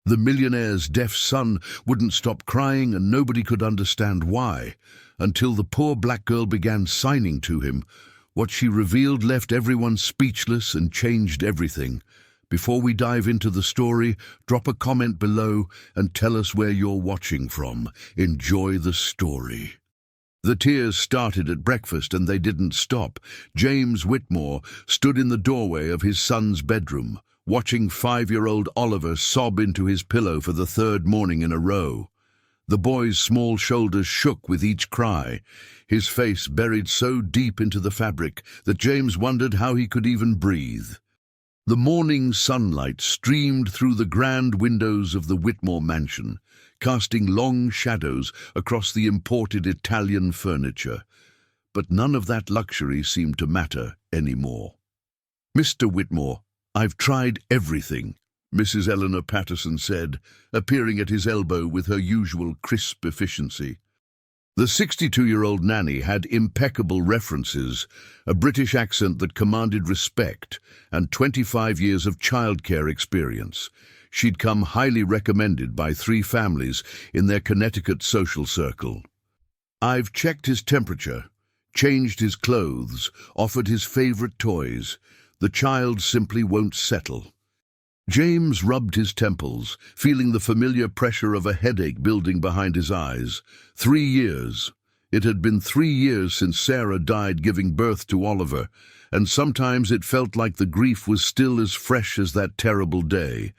The millionaire's deaf son wouldn't stop crying, and nobody could understand why, until the poor black girl began signing to him. What she revealed left everyone speechless and changed everything. Before we dive into the story, drop a comment below and tell us where you're watching from. Enjoy the story. The tears started at breakfast, and they didn't stop. James Whitmore stood in the doorway of his son's bedroom, watching 5-year-old Oliver sob into his pillow for the third morning in a row. The boy's small shoulders shook with each cry, his face buried so deep into the fabric that James wondered how he could even breathe. The morning sunlight streamed through the grand windows of the Whitmore mansion, casting long shadows across the imported Italian furniture. But none of that luxury seemed to matter anymore. "Mr. Whitmore, I've tried everything," Mrs. Eleanor Patterson said, appearing at his elbow with her usual crisp efficiency. The 62-year-old nanny had impeccable references, a British accent that commanded respect, and 25 years of childcare experience. She'd come highly recommended by 3 families in their Connecticut social circle. "I've checked his temperature, changed his clothes, offered his favorite toys. The child simply won't settle." James rubbed his temples, feeling the familiar pressure of a headache building behind his eyes. 3 years. It had been 3 years since Sarah died giving birth to Oliver, and sometimes it felt like the grief was still as fresh as that terrible day.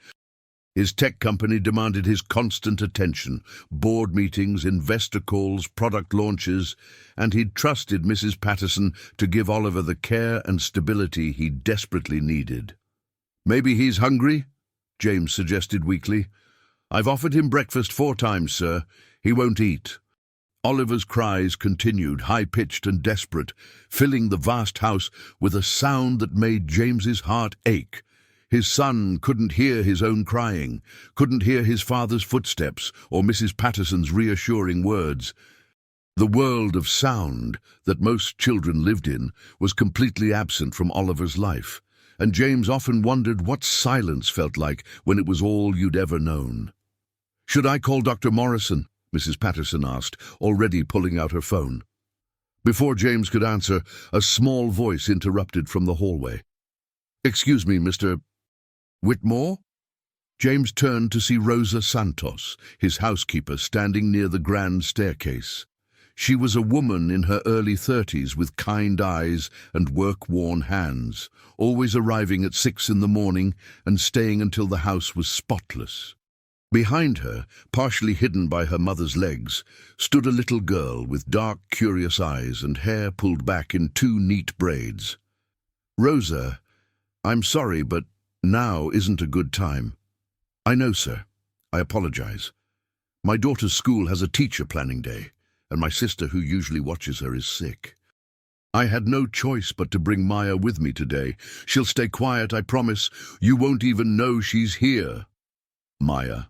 His tech company demanded his constant attention, board meetings, investor calls, product launches, and he'd trusted Mrs. Patterson to give Oliver the care and stability he desperately needed. "Maybe he's hungry?" James suggested weakly. "I've offered him breakfast 4 times, sir. He won't eat." Oliver's cries continued, high-pitched and desperate, filling the vast house with a sound that made James's heart ache. His son couldn't hear his own crying, couldn't hear his father's footsteps or Mrs. Patterson's reassuring words. The world of sound that most children lived in was completely absent from Oliver's life, and James often wondered what silence felt like when it was all you'd ever known. "Should I call Dr. Morrison?" Mrs. Patterson asked, already pulling out her phone. Before James could answer, a small voice interrupted from the hallway. "Excuse me, Mr. Whitmore?" James turned to see Rosa Santos, his housekeeper, standing near the grand staircase. She was a woman in her early 30s with kind eyes and work-worn hands, always arriving at 6 in the morning and staying until the house was spotless. Behind her, partially hidden by her mother's legs, stood a little girl with dark, curious eyes and hair pulled back in 2 neat braids. "Rosa, I'm sorry, but now isn't a good time." "I know, sir. I apologize. My daughter's school has a teacher planning day, and my sister, who usually watches her, is sick. I had no choice but to bring Maya with me today. She'll stay quiet, I promise. You won't even know she's here." Maya.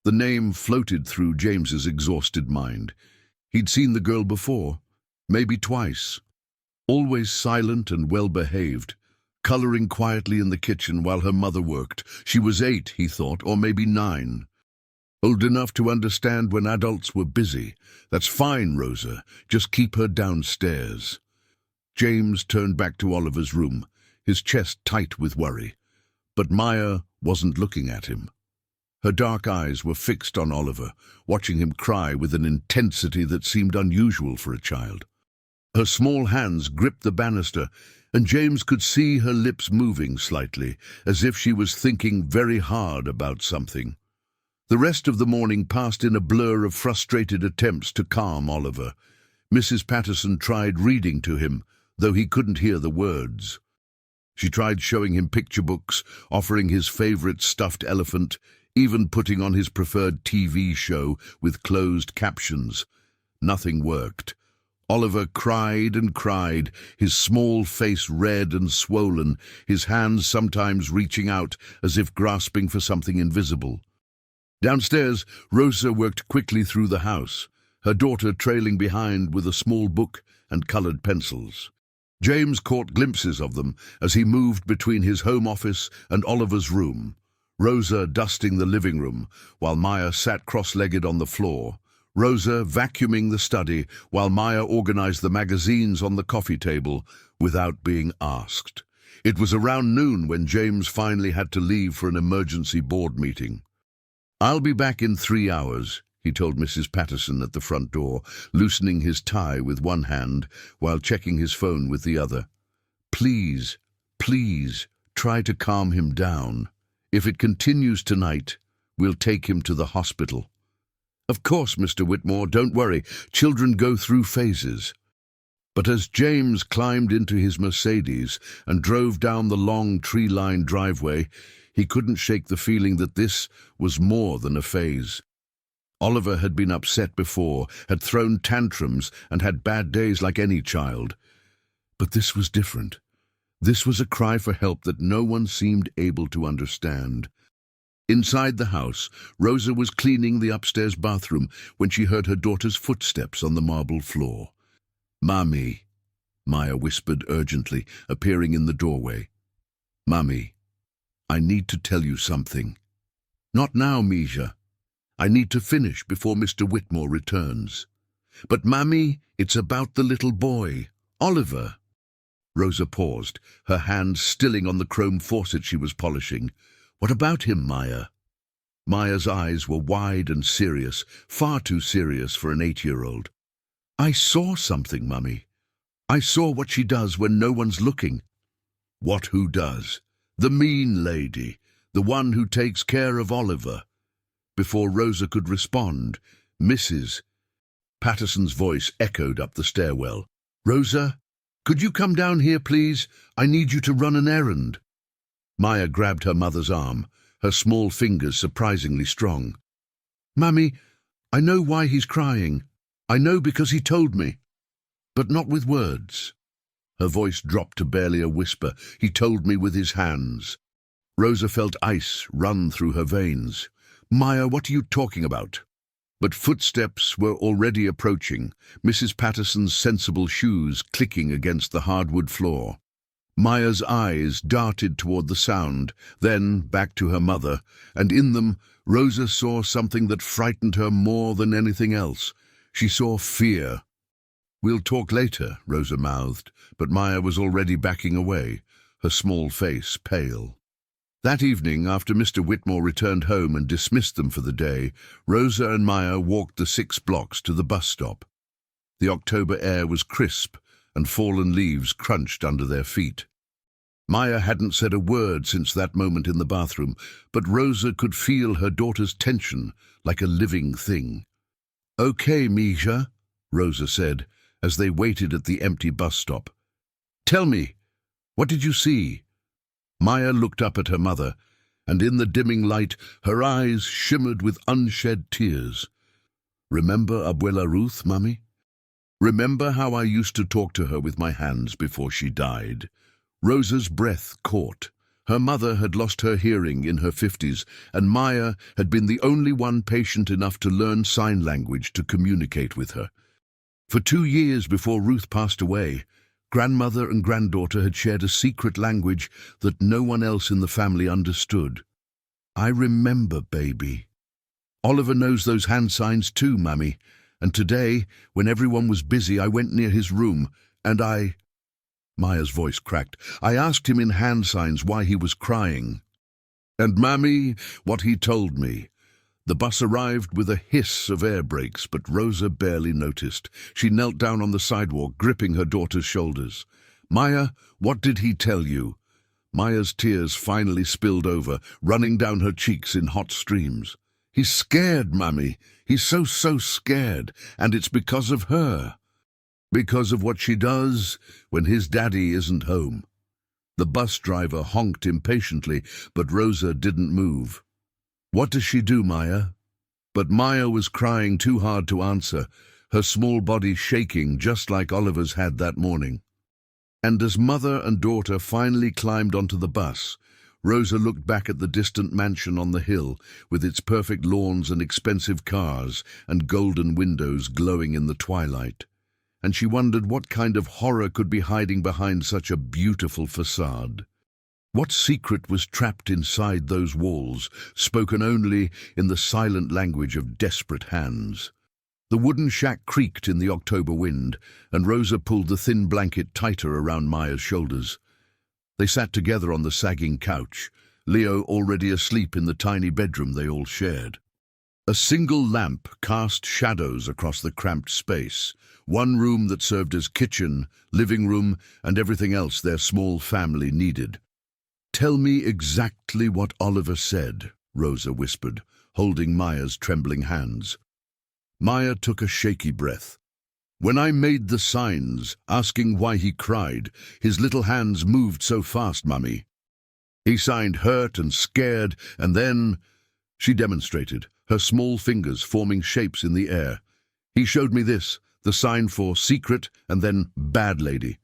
The name floated through James's exhausted mind. He'd seen the girl before, maybe twice. Always silent and well-behaved, coloring quietly in the kitchen while her mother worked. She was 8, he thought, or maybe 9. Old enough to understand when adults were busy. "That's fine, Rosa. Just keep her downstairs." James turned back to Oliver's room, his chest tight with worry. But Maya wasn't looking at him. Her dark eyes were fixed on Oliver, watching him cry with an intensity that seemed unusual for a child. Her small hands gripped the banister, and James could see her lips moving slightly, as if she was thinking very hard about something. The rest of the morning passed in a blur of frustrated attempts to calm Oliver. Mrs. Patterson tried reading to him, though he couldn't hear the words. She tried showing him picture books, offering his favorite stuffed elephant, even putting on his preferred TV show with closed captions. Nothing worked. Oliver cried and cried, his small face red and swollen, his hands sometimes reaching out as if grasping for something invisible. Downstairs, Rosa worked quickly through the house, her daughter trailing behind with a small book and colored pencils. James caught glimpses of them as he moved between his home office and Oliver's room. Rosa dusting the living room, while Maya sat cross-legged on the floor. Rosa vacuuming the study, while Maya organized the magazines on the coffee table without being asked. It was around noon when James finally had to leave for an emergency board meeting. "I'll be back in 3 hours," he told Mrs. Patterson at the front door, loosening his tie with one hand while checking his phone with the other. "Please, please, try to calm him down. If it continues tonight, we'll take him to the hospital." "Of course, Mr. Whitmore, don't worry. Children go through phases." But as James climbed into his Mercedes and drove down the long tree-lined driveway, he couldn't shake the feeling that this was more than a phase. Oliver had been upset before, had thrown tantrums, and had bad days like any child. But this was different. This was a cry for help that no one seemed able to understand. Inside the house, Rosa was cleaning the upstairs bathroom when she heard her daughter's footsteps on the marble floor. "Mommy," Maya whispered urgently, appearing in the doorway. "Mommy, I need to tell you something." "Not now, Misha. I need to finish before Mr. Whitmore returns." "But, Mommy, it's about the little boy, Oliver." Rosa paused, her hand stilling on the chrome faucet she was polishing. "What about him, Maya?" Maya's eyes were wide and serious, far too serious for an 8-year-old. "I saw something, Mummy. I saw what she does when no one's looking." "What who does?" "The mean lady, the one who takes care of Oliver." Before Rosa could respond, Mrs. Patterson's voice echoed up the stairwell. "Rosa, could you come down here, please? I need you to run an errand." Maya grabbed her mother's arm, her small fingers surprisingly strong. "Mummy, I know why he's crying. I know because he told me. But not with words." Her voice dropped to barely a whisper. "He told me with his hands." Rosa felt ice run through her veins. "Maya, what are you talking about?" But footsteps were already approaching, Mrs. Patterson's sensible shoes clicking against the hardwood floor. Maya's eyes darted toward the sound, then back to her mother, and in them Rosa saw something that frightened her more than anything else. She saw fear. "We'll talk later," Rosa mouthed, but Maya was already backing away, her small face pale. That evening, after Mr. Whitmore returned home and dismissed them for the day, Rosa and Maya walked the 6 blocks to the bus stop. The October air was crisp, and fallen leaves crunched under their feet. Maya hadn't said a word since that moment in the bathroom, but Rosa could feel her daughter's tension like a living thing. "Okay, Misha," Rosa said, as they waited at the empty bus stop. "Tell me, what did you see?" Maya looked up at her mother, and in the dimming light her eyes shimmered with unshed tears. "Remember Abuela Ruth, Mummy? Remember how I used to talk to her with my hands before she died?" Rosa's breath caught. Her mother had lost her hearing in her 50s, and Maya had been the only one patient enough to learn sign language to communicate with her. For 2 years before Ruth passed away, grandmother and granddaughter had shared a secret language that no one else in the family understood. "I remember, baby. Oliver knows those hand signs too, Mummy, and today, when everyone was busy, I went near his room, and Maya's voice cracked. "I asked him in hand signs why he was crying. And, Mammy, what he told me." The bus arrived with a hiss of air brakes, but Rosa barely noticed. She knelt down on the sidewalk, gripping her daughter's shoulders. "Maya, what did he tell you?" Maya's tears finally spilled over, running down her cheeks in hot streams. "He's scared, Mummy. He's so scared, and it's because of her. Because of what she does when his daddy isn't home." The bus driver honked impatiently, but Rosa didn't move. "What does she do, Maya?" But Maya was crying too hard to answer, her small body shaking just like Oliver's had that morning. And as mother and daughter finally climbed onto the bus, Rosa looked back at the distant mansion on the hill, with its perfect lawns and expensive cars and golden windows glowing in the twilight. And she wondered what kind of horror could be hiding behind such a beautiful facade. What secret was trapped inside those walls, spoken only in the silent language of desperate hands? The wooden shack creaked in the October wind, and Rosa pulled the thin blanket tighter around Maya's shoulders. They sat together on the sagging couch, Leo already asleep in the tiny bedroom they all shared. A single lamp cast shadows across the cramped space, one room that served as kitchen, living room, and everything else their small family needed. "Tell me exactly what Oliver said," Rosa whispered, holding Maya's trembling hands. Maya took a shaky breath. "When I made the signs, asking why he cried, his little hands moved so fast, Mummy. He signed hurt and scared, and then—" She demonstrated, her small fingers forming shapes in the air. "He showed me this, the sign for secret, and then bad lady.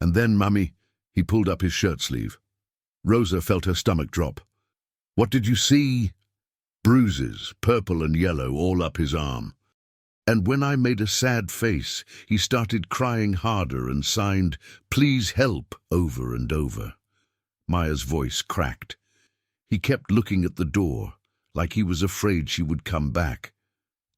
And then, Mummy," he pulled up his shirt sleeve. Rosa felt her stomach drop. "What did you see?" "Bruises, purple and yellow, all up his arm. And when I made a sad face, he started crying harder and signed, 'Please help,' over and over." Maya's voice cracked. He kept looking at the door, like he was afraid she would come back.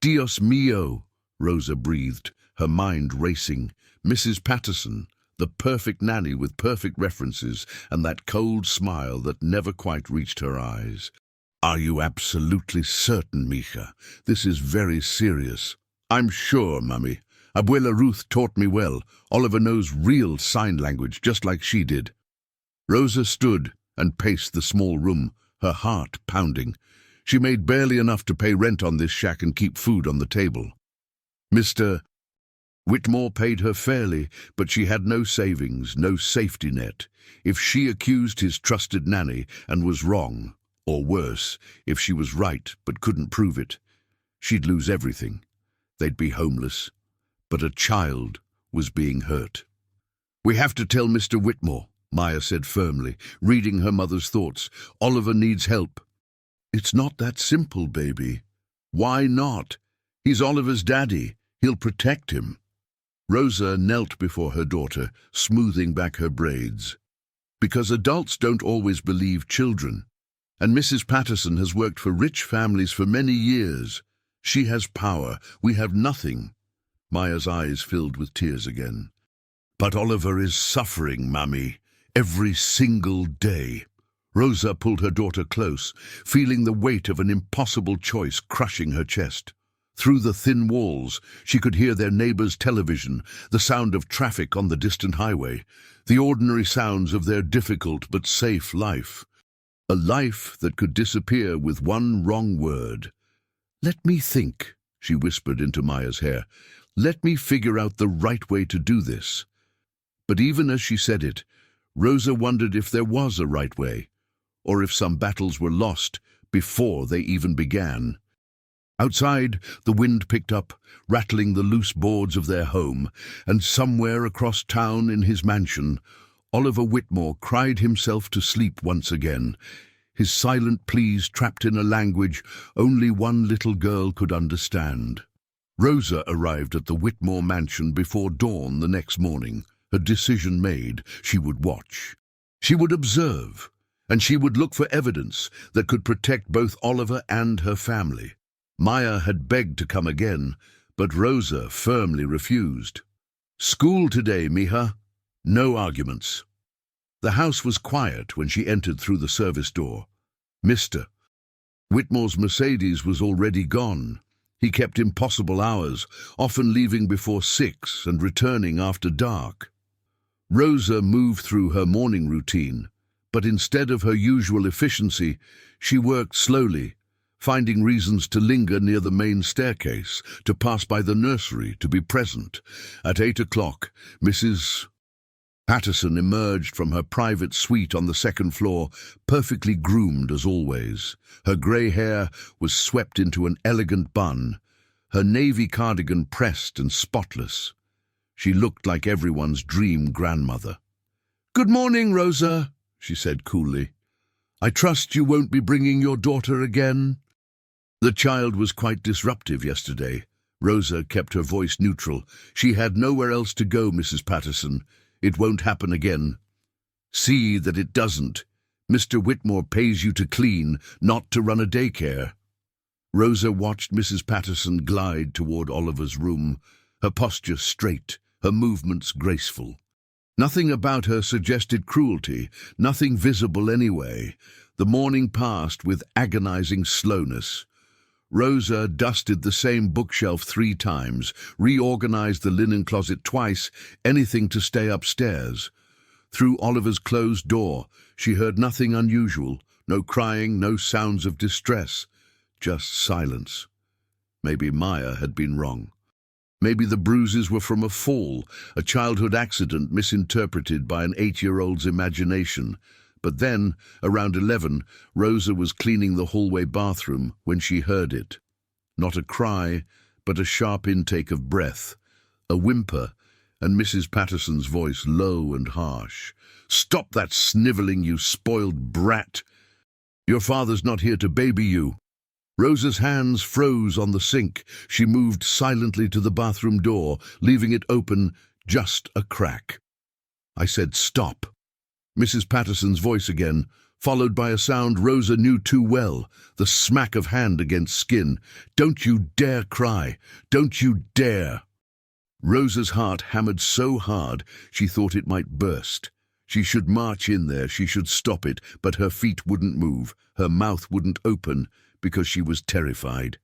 "Dios mío," Rosa breathed, her mind racing. Mrs. Patterson, the perfect nanny with perfect references and that cold smile that never quite reached her eyes. "Are you absolutely certain, Mija? This is very serious." "I'm sure, Mummy. Abuela Ruth taught me well. Oliver knows real sign language, just like she did." Rosa stood and paced the small room, her heart pounding. She made barely enough to pay rent on this shack and keep food on the table. Mr. Whitmore paid her fairly, but she had no savings, no safety net. If she accused his trusted nanny and was wrong, or worse, if she was right but couldn't prove it, she'd lose everything. They'd be homeless. But a child was being hurt. "We have to tell Mr. Whitmore," Maya said firmly, reading her mother's thoughts. "Oliver needs help." "It's not that simple, baby." "Why not? He's Oliver's daddy. He'll protect him." Rosa knelt before her daughter, smoothing back her braids. "Because adults don't always believe children. And Mrs. Patterson has worked for rich families for many years. She has power. We have nothing." Maya's eyes filled with tears again. "But Oliver is suffering, Mummy, every single day." Rosa pulled her daughter close, feeling the weight of an impossible choice crushing her chest. Through the thin walls, she could hear their neighbors' television, the sound of traffic on the distant highway, the ordinary sounds of their difficult but safe life. A life that could disappear with one wrong word. "Let me think," she whispered into Maya's hair. "Let me figure out the right way to do this." But even as she said it, Rosa wondered if there was a right way, or if some battles were lost before they even began. Outside, the wind picked up, rattling the loose boards of their home, and somewhere across town in his mansion, Oliver Whitmore cried himself to sleep once again, his silent pleas trapped in a language only one little girl could understand. Rosa arrived at the Whitmore mansion before dawn the next morning. Her decision made, she would watch. She would observe, and she would look for evidence that could protect both Oliver and her family. Maya had begged to come again, but Rosa firmly refused. "School today, Mija. No arguments." The house was quiet when she entered through the service door. Mr. Whitmore's Mercedes was already gone. He kept impossible hours, often leaving before 6 and returning after dark. Rosa moved through her morning routine, but instead of her usual efficiency, she worked slowly, finding reasons to linger near the main staircase, to pass by the nursery, to be present. At 8 o'clock, Mrs. Patterson emerged from her private suite on the second floor, perfectly groomed as always. Her grey hair was swept into an elegant bun, her navy cardigan pressed and spotless. She looked like everyone's dream grandmother. "Good morning, Rosa," she said coolly. "I trust you won't be bringing your daughter again?" The child was quite disruptive yesterday. Rosa kept her voice neutral. "She had nowhere else to go, Mrs. Patterson. It won't happen again." "See that it doesn't," Mr. Whitmore pays you to clean, not to run a daycare." Rosa watched Mrs. Patterson glide toward Oliver's room, her posture straight, her movements graceful. Nothing about her suggested cruelty, nothing visible anyway. The morning passed with agonizing slowness. Rosa dusted the same bookshelf 3 times, reorganized the linen closet twice, anything to stay upstairs. Through Oliver's closed door, she heard nothing unusual, no crying, no sounds of distress, just silence. Maybe Maya had been wrong. Maybe the bruises were from a fall, a childhood accident misinterpreted by an 8-year-old's imagination. But then, around 11, Rosa was cleaning the hallway bathroom when she heard it. Not a cry, but a sharp intake of breath, a whimper, and Mrs. Patterson's voice low and harsh. "Stop that snivelling, you spoiled brat! Your father's not here to baby you." Rosa's hands froze on the sink. She moved silently to the bathroom door, leaving it open just a crack. "I said stop." Mrs. Patterson's voice again, followed by a sound Rosa knew too well, the smack of hand against skin. "Don't you dare cry! Don't you dare!" Rosa's heart hammered so hard she thought it might burst. She should march in there, she should stop it, but her feet wouldn't move, her mouth wouldn't open, because she was terrified.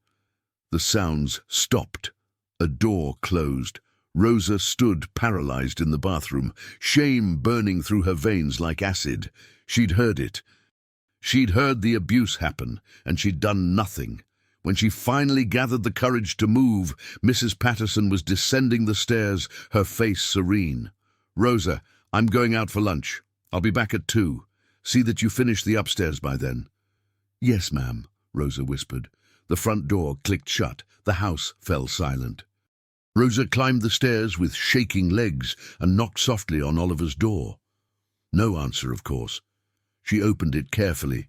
The sounds stopped. A door closed. Rosa stood paralyzed in the bathroom, shame burning through her veins like acid. She'd heard it. She'd heard the abuse happen, and she'd done nothing. When she finally gathered the courage to move, Mrs. Patterson was descending the stairs, her face serene. "Rosa, I'm going out for lunch. I'll be back at 2. See that you finish the upstairs by then." "Yes, ma'am," Rosa whispered. The front door clicked shut. The house fell silent. Rosa climbed the stairs with shaking legs and knocked softly on Oliver's door. No answer, of course. She opened it carefully.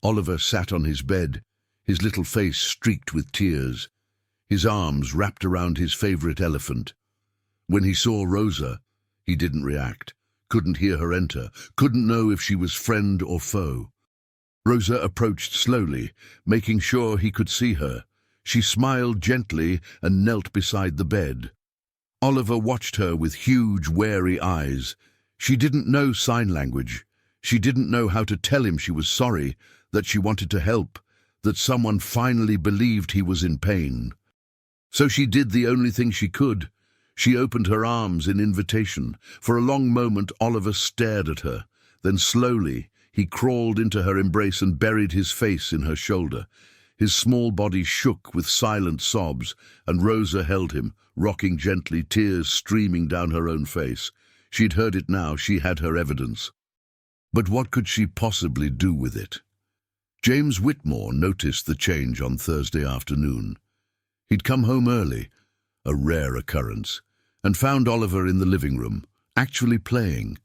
Oliver sat on his bed, his little face streaked with tears, his arms wrapped around his favorite elephant. When he saw Rosa, he didn't react, couldn't hear her enter, couldn't know if she was friend or foe. Rosa approached slowly, making sure he could see her. She smiled gently and knelt beside the bed. Oliver watched her with huge, wary eyes. She didn't know sign language. She didn't know how to tell him she was sorry, that she wanted to help, that someone finally believed he was in pain. So she did the only thing she could. She opened her arms in invitation. For a long moment Oliver stared at her. Then slowly he crawled into her embrace and buried his face in her shoulder. His small body shook with silent sobs, and Rosa held him, rocking gently, tears streaming down her own face. She'd heard it now, she had her evidence. But what could she possibly do with it? James Whitmore noticed the change on Thursday afternoon. He'd come home early, a rare occurrence, and found Oliver in the living room, actually playing,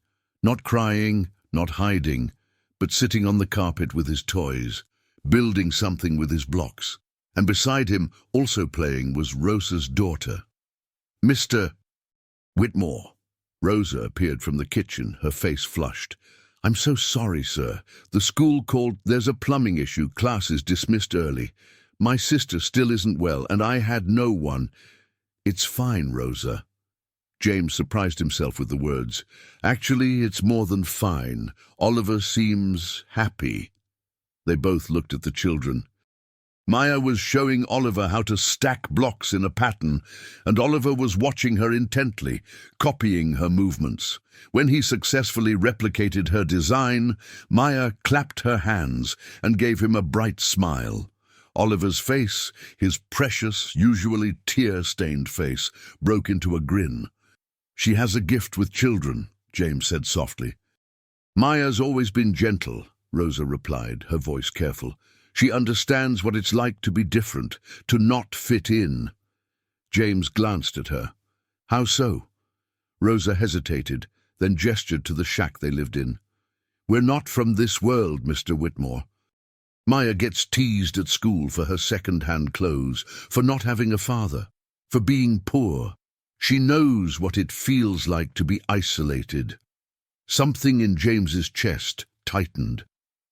not crying, not hiding, but sitting on the carpet with his toys, building something with his blocks. And beside him, also playing, was Rosa's daughter. "Mr. Whitmore." Rosa appeared from the kitchen, her face flushed. "I'm so sorry, sir. The school called. There's a plumbing issue. Class is dismissed early. My sister still isn't well, and I had no one." "It's fine, Rosa." James surprised himself with the words. "Actually, it's more than fine. Oliver seems happy." They both looked at the children. Maya was showing Oliver how to stack blocks in a pattern, and Oliver was watching her intently, copying her movements. When he successfully replicated her design, Maya clapped her hands and gave him a bright smile. Oliver's face, his precious, usually tear-stained face, broke into a grin. "She has a gift with children," James said softly. "Maya's always been gentle," Rosa replied, her voice careful. "She understands what it's like to be different, to not fit in." James glanced at her. "How so?" Rosa hesitated, then gestured to the shack they lived in. "We're not from this world, Mr. Whitmore. Maya gets teased at school for her second-hand clothes, for not having a father, for being poor. She knows what it feels like to be isolated." Something in James's chest tightened.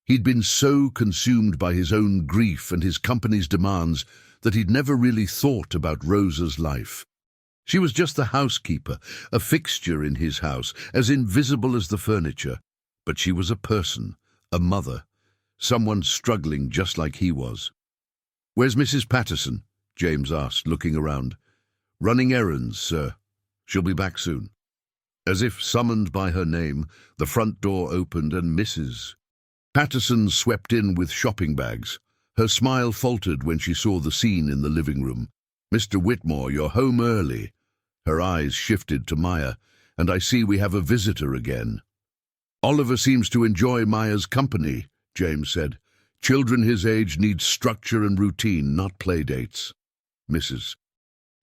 He'd been so consumed by his own grief and his company's demands that he'd never really thought about Rosa's life. She was just the housekeeper, a fixture in his house, as invisible as the furniture. But she was a person, a mother, someone struggling just like he was. "Where's Mrs. Patterson?" James asked, looking around. "Running errands, sir. She'll be back soon." As if summoned by her name, the front door opened and Mrs. Patterson swept in with shopping bags. Her smile faltered when she saw the scene in the living room. "Mr. Whitmore, you're home early." Her eyes shifted to Maya. "And I see we have a visitor again." "Oliver seems to enjoy Maya's company," James said. "Children his age need structure and routine, not play dates." Mrs.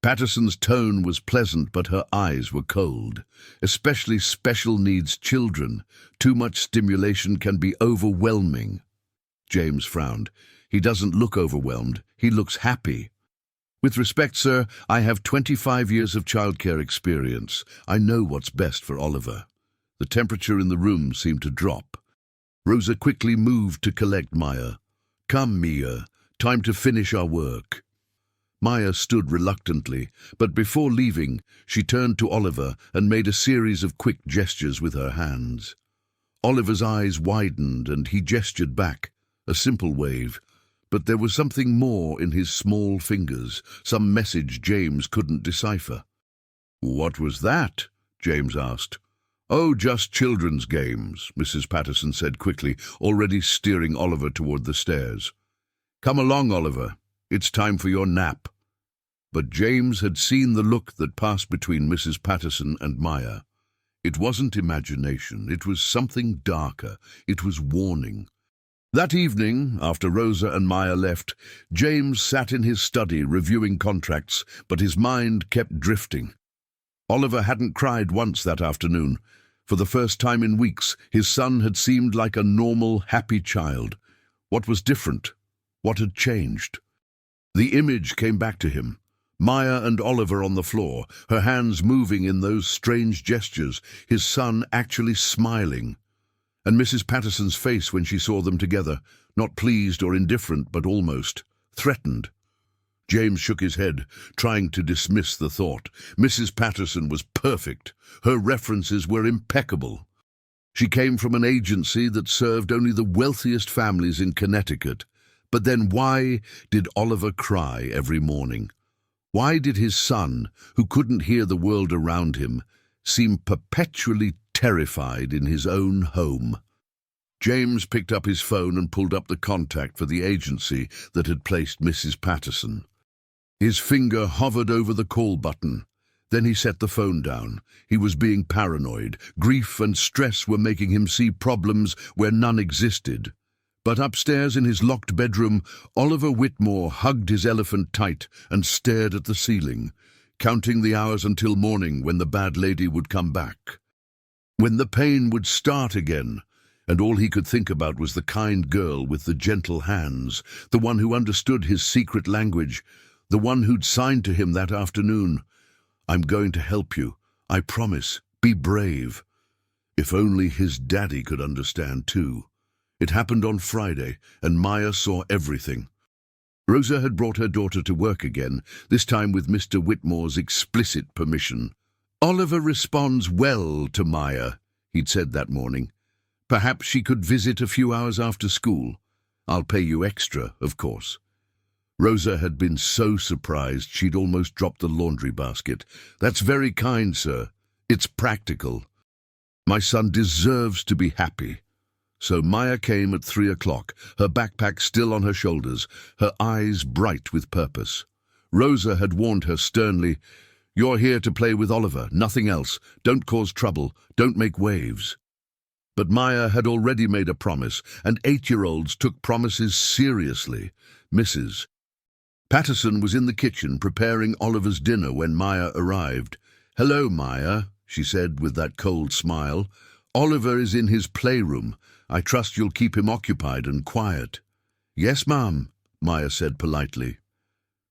Patterson's tone was pleasant, but her eyes were cold. "Especially special needs children. Too much stimulation can be overwhelming." James frowned. "He doesn't look overwhelmed. He looks happy." "With respect, sir, I have 25 years of childcare experience. I know what's best for Oliver." The temperature in the room seemed to drop. Rosa quickly moved to collect Maya. "Come, Mia. Time to finish our work." Maya stood reluctantly, but before leaving, she turned to Oliver and made a series of quick gestures with her hands. Oliver's eyes widened and he gestured back, a simple wave. But there was something more in his small fingers, some message James couldn't decipher. "What was that?" James asked. "Oh, just children's games," Mrs. Patterson said quickly, already steering Oliver toward the stairs. "Come along, Oliver. It's time for your nap." But James had seen the look that passed between Mrs. Patterson and Maya. It wasn't imagination, it was something darker, it was warning. That evening, after Rosa and Maya left, James sat in his study reviewing contracts, but his mind kept drifting. Oliver hadn't cried once that afternoon. For the first time in weeks, his son had seemed like a normal, happy child. What was different? What had changed? The image came back to him. Maya and Oliver on the floor, her hands moving in those strange gestures, his son actually smiling. And Mrs. Patterson's face when she saw them together, not pleased or indifferent, but almost threatened. James shook his head, trying to dismiss the thought. Mrs. Patterson was perfect. Her references were impeccable. She came from an agency that served only the wealthiest families in Connecticut. But then why did Oliver cry every morning? Why did his son, who couldn't hear the world around him, seem perpetually terrified in his own home? James picked up his phone and pulled up the contact for the agency that had placed Mrs. Patterson. His finger hovered over the call button. Then he set the phone down. He was being paranoid. Grief and stress were making him see problems where none existed. But upstairs in his locked bedroom, Oliver Whitmore hugged his elephant tight and stared at the ceiling, counting the hours until morning when the bad lady would come back. When the pain would start again, and all he could think about was the kind girl with the gentle hands, the one who understood his secret language, the one who'd signed to him that afternoon. "I'm going to help you. I promise. Be brave." If only his daddy could understand too. It happened on Friday, and Maya saw everything. Rosa had brought her daughter to work again, this time with Mr. Whitmore's explicit permission. "Oliver responds well to Maya," he'd said that morning. "Perhaps she could visit a few hours after school. I'll pay you extra, of course." Rosa had been so surprised she'd almost dropped the laundry basket. "That's very kind, sir. It's practical. My son deserves to be happy." So Maya came at 3 o'clock, her backpack still on her shoulders, her eyes bright with purpose. Rosa had warned her sternly, "You're here to play with Oliver, nothing else. Don't cause trouble, don't make waves." But Maya had already made a promise, and 8-year-olds took promises seriously. Mrs. Patterson was in the kitchen preparing Oliver's dinner when Maya arrived. "Hello, Maya," she said with that cold smile. "Oliver is in his playroom. I trust you'll keep him occupied and quiet." "Yes, ma'am," Maya said politely.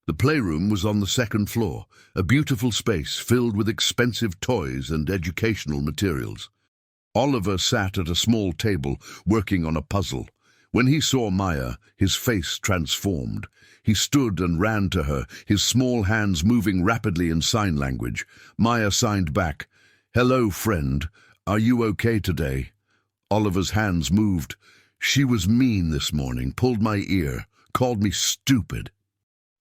The playroom was on the 2nd floor, a beautiful space filled with expensive toys and educational materials. Oliver sat at a small table, working on a puzzle. When he saw Maya, his face transformed. He stood and ran to her, his small hands moving rapidly in sign language. Maya signed back, "Hello, friend. Are you okay today?" Oliver's hands moved. "She was mean this morning, pulled my ear, called me stupid."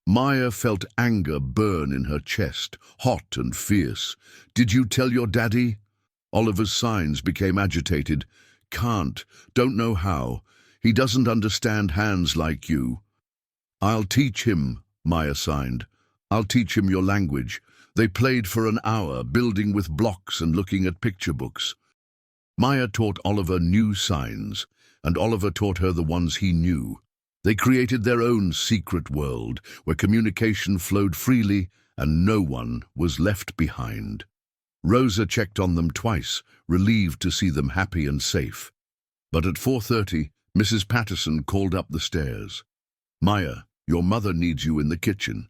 Maya felt anger burn in her chest, hot and fierce. "Did you tell your daddy?" Oliver's signs became agitated. "Can't, don't know how. He doesn't understand hands like you." "I'll teach him," Maya signed. "I'll teach him your language." They played for an hour, building with blocks and looking at picture books. Maya taught Oliver new signs, and Oliver taught her the ones he knew. They created their own secret world, where communication flowed freely and no one was left behind. Rosa checked on them twice, relieved to see them happy and safe. But at 4:30, Mrs. Patterson called up the stairs. "Maya, your mother needs you in the kitchen."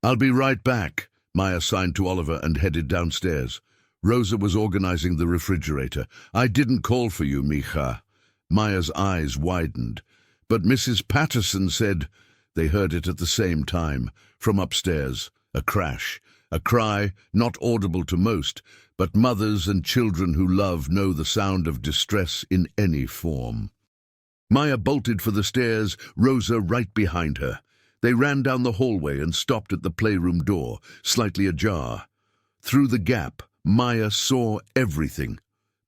"I'll be right back," Maya signed to Oliver and headed downstairs. Rosa was organizing the refrigerator. "I didn't call for you, mija." Maya's eyes widened. "But Mrs. Patterson said—" They heard it at the same time, from upstairs. A crash, a cry, not audible to most, but mothers and children who love know the sound of distress in any form. Maya bolted for the stairs, Rosa right behind her. They ran down the hallway and stopped at the playroom door, slightly ajar. Through the gap, Maya saw everything.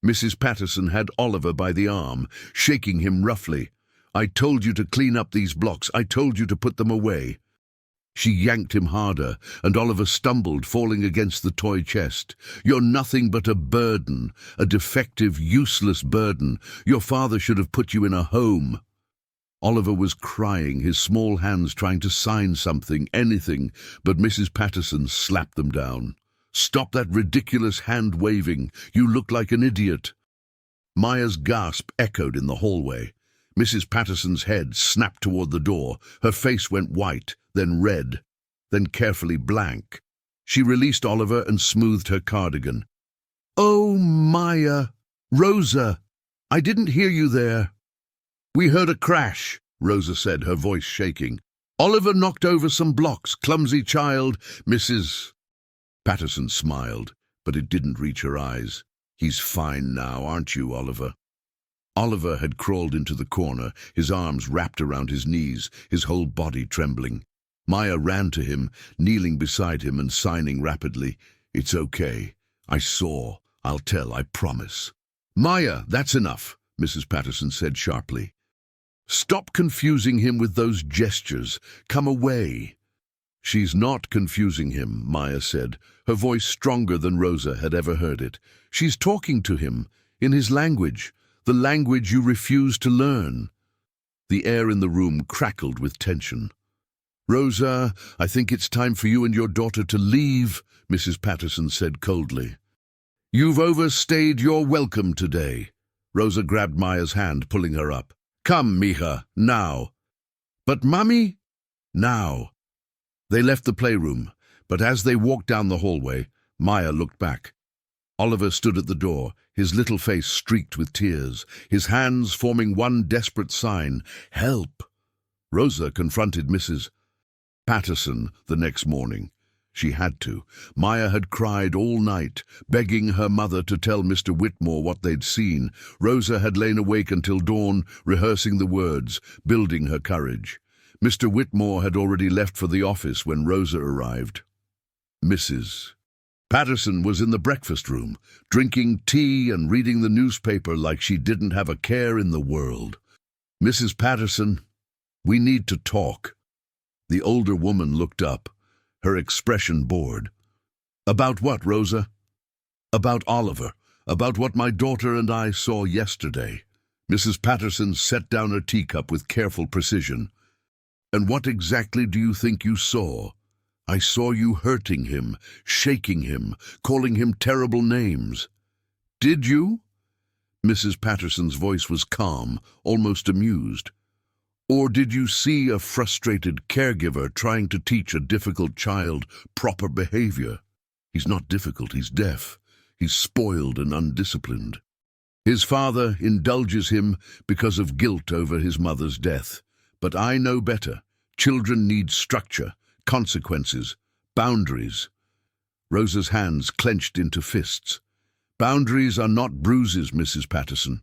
Mrs. Patterson had Oliver by the arm, shaking him roughly. "I told you to clean up these blocks. I told you to put them away." She yanked him harder, and Oliver stumbled, falling against the toy chest. "You're nothing but a burden, a defective, useless burden. Your father should have put you in a home." Oliver was crying, his small hands trying to sign something, anything, but Mrs. Patterson slapped them down. "Stop that ridiculous hand-waving. You look like an idiot." Maya's gasp echoed in the hallway. Mrs. Patterson's head snapped toward the door. Her face went white, then red, then carefully blank. She released Oliver and smoothed her cardigan. "Oh, Maya! Rosa! I didn't hear you there." "We heard a crash," Rosa said, her voice shaking. "Oliver knocked over some blocks, clumsy child." Mrs. Patterson smiled, but it didn't reach her eyes. "He's fine now, aren't you, Oliver?" Oliver had crawled into the corner, his arms wrapped around his knees, his whole body trembling. Maya ran to him, kneeling beside him and signing rapidly. "It's okay. I saw. I'll tell, I promise." "Maya, that's enough," Mrs. Patterson said sharply. "Stop confusing him with those gestures. Come away." "She's not confusing him," Maya said, her voice stronger than Rosa had ever heard it. "She's talking to him, in his language, the language you refuse to learn." The air in the room crackled with tension. "Rosa, I think it's time for you and your daughter to leave," Mrs. Patterson said coldly. "You've overstayed your welcome today." Rosa grabbed Maya's hand, pulling her up. "Come, mija, now." "But, Mummy?" "Now." They left the playroom, but as they walked down the hallway, Maya looked back. Oliver stood at the door, his little face streaked with tears, his hands forming one desperate sign, "Help!" Rosa confronted Mrs. Patterson the next morning. She had to. Maya had cried all night, begging her mother to tell Mr. Whitmore what they'd seen. Rosa had lain awake until dawn, rehearsing the words, building her courage. Mr. Whitmore had already left for the office when Rosa arrived. Mrs. Patterson was in the breakfast room, drinking tea and reading the newspaper like she didn't have a care in the world. "Mrs. Patterson, we need to talk." The older woman looked up, her expression bored. "About what, Rosa?" "About Oliver, about what my daughter and I saw yesterday." Mrs. Patterson set down her teacup with careful precision. "And what exactly do you think you saw?" "I saw you hurting him, shaking him, calling him terrible names." "Did you?" Mrs. Patterson's voice was calm, almost amused. "Or did you see a frustrated caregiver trying to teach a difficult child proper behavior? He's not difficult, he's deaf. He's spoiled and undisciplined." His father indulges him because of guilt over his mother's death. But I know better. Children need structure, consequences, boundaries. Rosa's hands clenched into fists. Boundaries are not bruises, Mrs. Patterson.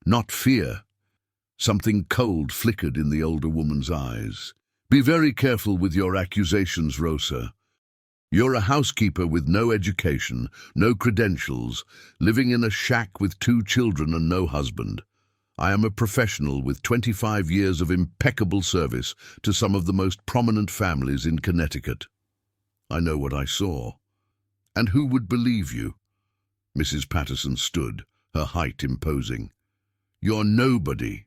Not fear. Something cold flickered in the older woman's eyes. Be very careful with your accusations, Rosa. You're a housekeeper with no education, no credentials, living in a shack with 2 children and no husband. I am a professional with 25 years of impeccable service to some of the most prominent families in Connecticut. I know what I saw. And who would believe you? Mrs. Patterson stood, her height imposing. You're nobody.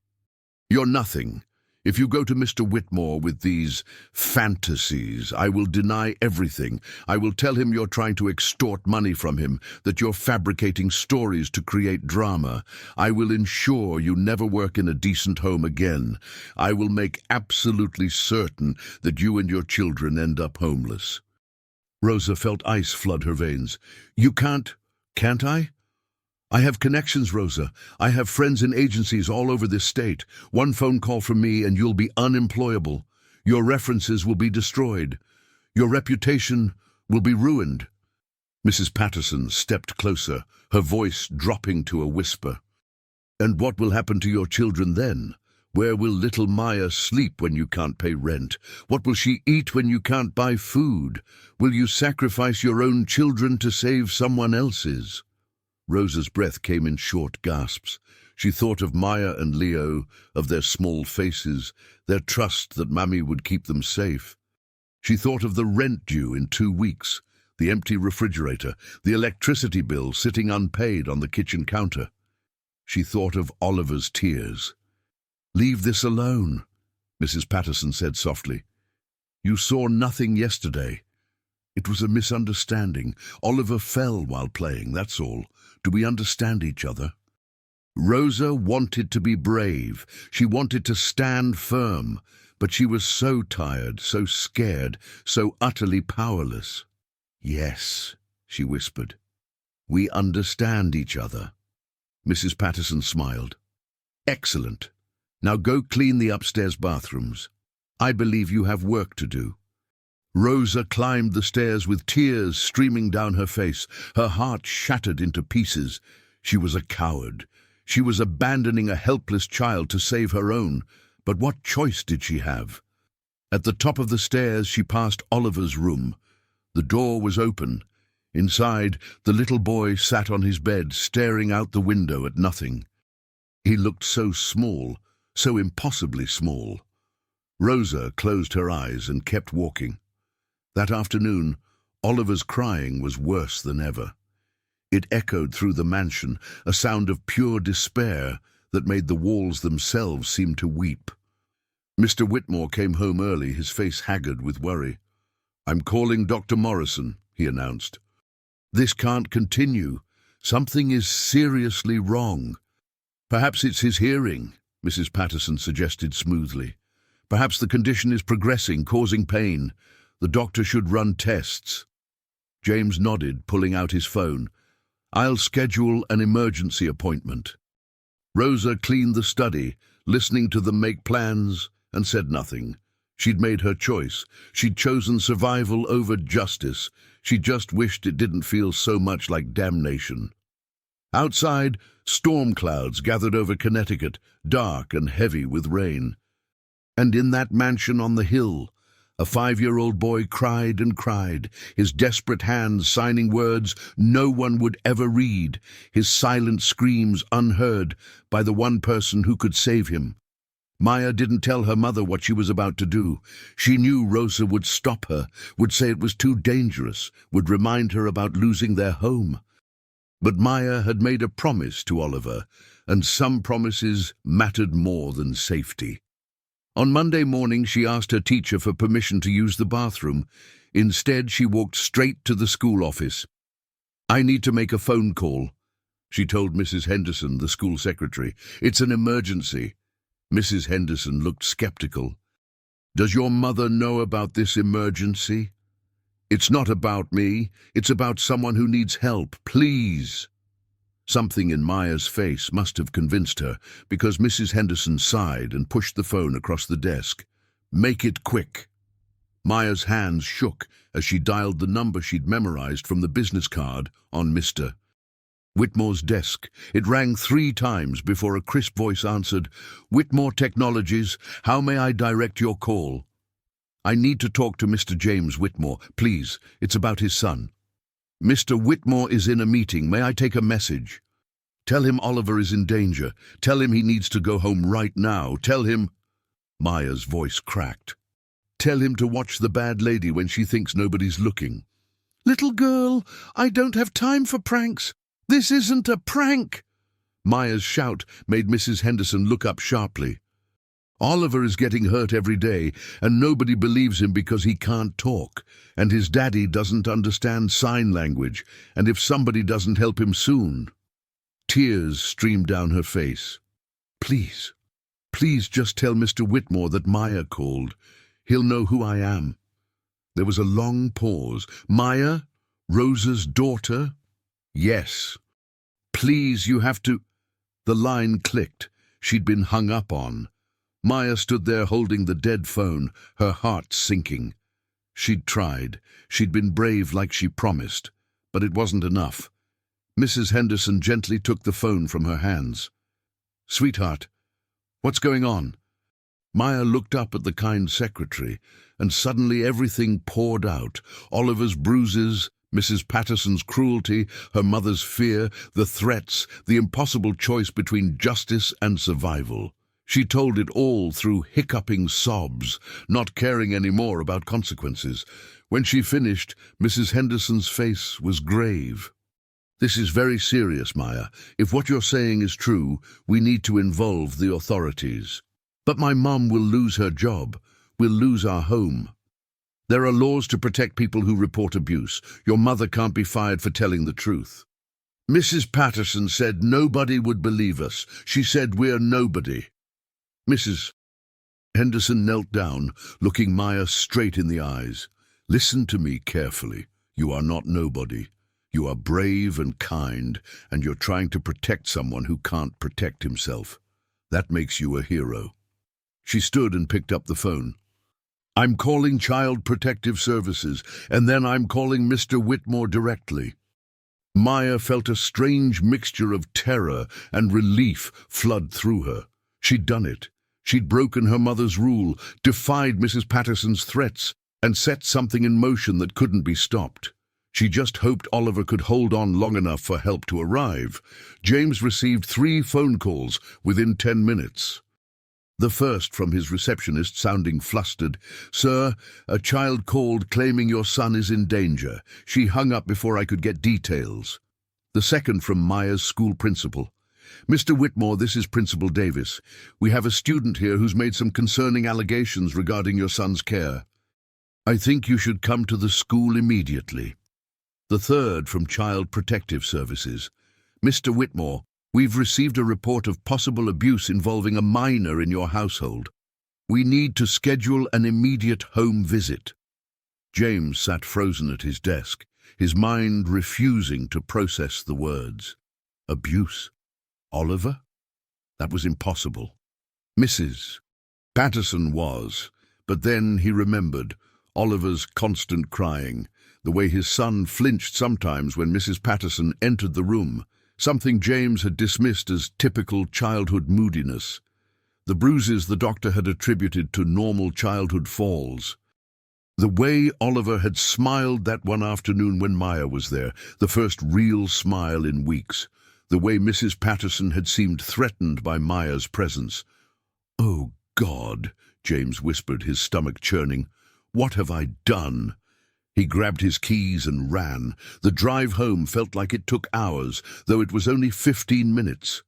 You're nothing. If you go to Mr. Whitmore with these fantasies, I will deny everything. I will tell him you're trying to extort money from him, that you're fabricating stories to create drama. I will ensure you never work in a decent home again. I will make absolutely certain that you and your children end up homeless. Rosa felt ice flood her veins. You can't I? I have connections, Rosa. I have friends in agencies all over this state. One phone call from me and you'll be unemployable. Your references will be destroyed. Your reputation will be ruined. Mrs. Patterson stepped closer, her voice dropping to a whisper. And what will happen to your children then? Where will little Maya sleep when you can't pay rent? What will she eat when you can't buy food? Will you sacrifice your own children to save someone else's? Rosa's breath came in short gasps. She thought of Maya and Leo, of their small faces, their trust that Mammy would keep them safe. She thought of the rent due in 2 weeks, the empty refrigerator, the electricity bill sitting unpaid on the kitchen counter. She thought of Oliver's tears. Leave this alone, Mrs. Patterson said softly. You saw nothing yesterday. It was a misunderstanding. Oliver fell while playing, that's all. Do we understand each other? Rosa wanted to be brave. She wanted to stand firm, but she was so tired, so scared, so utterly powerless. Yes, she whispered. We understand each other. Mrs. Patterson smiled. Excellent. Now go clean the upstairs bathrooms. I believe you have work to do. Rosa climbed the stairs with tears streaming down her face, her heart shattered into pieces. She was a coward. She was abandoning a helpless child to save her own. But what choice did she have? At the top of the stairs, she passed Oliver's room. The door was open. Inside, the little boy sat on his bed, staring out the window at nothing. He looked so small, so impossibly small. Rosa closed her eyes and kept walking. That afternoon, Oliver's crying was worse than ever. It echoed through the mansion, a sound of pure despair that made the walls themselves seem to weep. Mr. Whitmore came home early, his face haggard with worry. I'm calling Dr. Morrison, he announced. This can't continue. Something is seriously wrong. Perhaps it's his hearing, Mrs. Patterson suggested smoothly. Perhaps the condition is progressing, causing pain. The doctor should run tests. James nodded, pulling out his phone. I'll schedule an emergency appointment. Rosa cleaned the study, listening to them make plans, and said nothing. She'd made her choice. She'd chosen survival over justice. She just wished it didn't feel so much like damnation. Outside, storm clouds gathered over Connecticut, dark and heavy with rain. And in that mansion on the hill, a 5-year-old boy cried and cried, his desperate hands signing words no one would ever read, his silent screams unheard by the one person who could save him. Maya didn't tell her mother what she was about to do. She knew Rosa would stop her, would say it was too dangerous, would remind her about losing their home. But Maya had made a promise to Oliver, and some promises mattered more than safety. On Monday morning, she asked her teacher for permission to use the bathroom. Instead, she walked straight to the school office. I need to make a phone call, she told Mrs. Henderson, the school secretary. It's an emergency. Mrs. Henderson looked skeptical. Does your mother know about this emergency? It's not about me. It's about someone who needs help. Please. Something in Maya's face must have convinced her, because Mrs. Henderson sighed and pushed the phone across the desk. "Make it quick." Maya's hands shook as she dialed the number she'd memorized from the business card on Mr. Whitmore's desk. It rang 3 times before a crisp voice answered. "Whitmore Technologies, how may I direct your call?" "I need to talk to Mr. James Whitmore, please. It's about his son." "Mr. Whitmore is in a meeting. May I take a message?" "Tell him Oliver is in danger. Tell him he needs to go home right now. Tell him—" Maya's voice cracked. "Tell him to watch the bad lady when she thinks nobody's looking." "Little girl, I don't have time for pranks. This isn't a prank." Maya's shout made Mrs. Henderson look up sharply. "Oliver is getting hurt every day, and nobody believes him because he can't talk, and his daddy doesn't understand sign language, and if somebody doesn't help him soon—" Tears streamed down her face. "Please, please just tell Mr. Whitmore that Maya called. He'll know who I am." There was a long pause. "Maya? Rosa's daughter?" "Yes." "Please, you have to—" The line clicked. She'd been hung up on. Maya stood there holding the dead phone, her heart sinking. She'd tried. She'd been brave like she promised. But it wasn't enough. Mrs. Henderson gently took the phone from her hands. "Sweetheart, what's going on?" Maya looked up at the kind secretary, and suddenly everything poured out. Oliver's bruises, Mrs. Patterson's cruelty, her mother's fear, the threats, the impossible choice between justice and survival. She told it all through hiccuping sobs, not caring any more about consequences. When she finished, Mrs. Henderson's face was grave. "This is very serious, Maya. If what you're saying is true, we need to involve the authorities." "But my mum will lose her job. We'll lose our home." "There are laws to protect people who report abuse. Your mother can't be fired for telling the truth." "Mrs. Patterson said nobody would believe us. She said we're nobody." Mrs. Henderson knelt down, looking Maya straight in the eyes. "Listen to me carefully. You are not nobody. You are brave and kind, and you're trying to protect someone who can't protect himself. That makes you a hero." She stood and picked up the phone. "I'm calling Child Protective Services, and then I'm calling Mr. Whitmore directly." Maya felt a strange mixture of terror and relief flood through her. She'd done it. She'd broken her mother's rule, defied Mrs. Patterson's threats, and set something in motion that couldn't be stopped. She just hoped Oliver could hold on long enough for help to arrive. James received 3 phone calls within 10 minutes. The first from his receptionist, sounding flustered. "Sir, a child called claiming your son is in danger. She hung up before I could get details." The second from Maya's school principal. "Mr. Whitmore, this is Principal Davis. We have a student here who's made some concerning allegations regarding your son's care. I think you should come to the school immediately." The third from Child Protective Services. "Mr. Whitmore, we've received a report of possible abuse involving a minor in your household. We need to schedule an immediate home visit." James sat frozen at his desk, his mind refusing to process the words. Abuse? Oliver? That was impossible. Mrs. Patterson was, but then he remembered Oliver's constant crying, the way his son flinched sometimes when Mrs. Patterson entered the room, something James had dismissed as typical childhood moodiness. The bruises the doctor had attributed to normal childhood falls. The way Oliver had smiled that one afternoon when Maya was there, the first real smile in weeks. The way Mrs. Patterson had seemed threatened by Maya's presence. "Oh, God," James whispered, his stomach churning. "What have I done?" He grabbed his keys and ran. The drive home felt like it took hours, though it was only 15 minutes.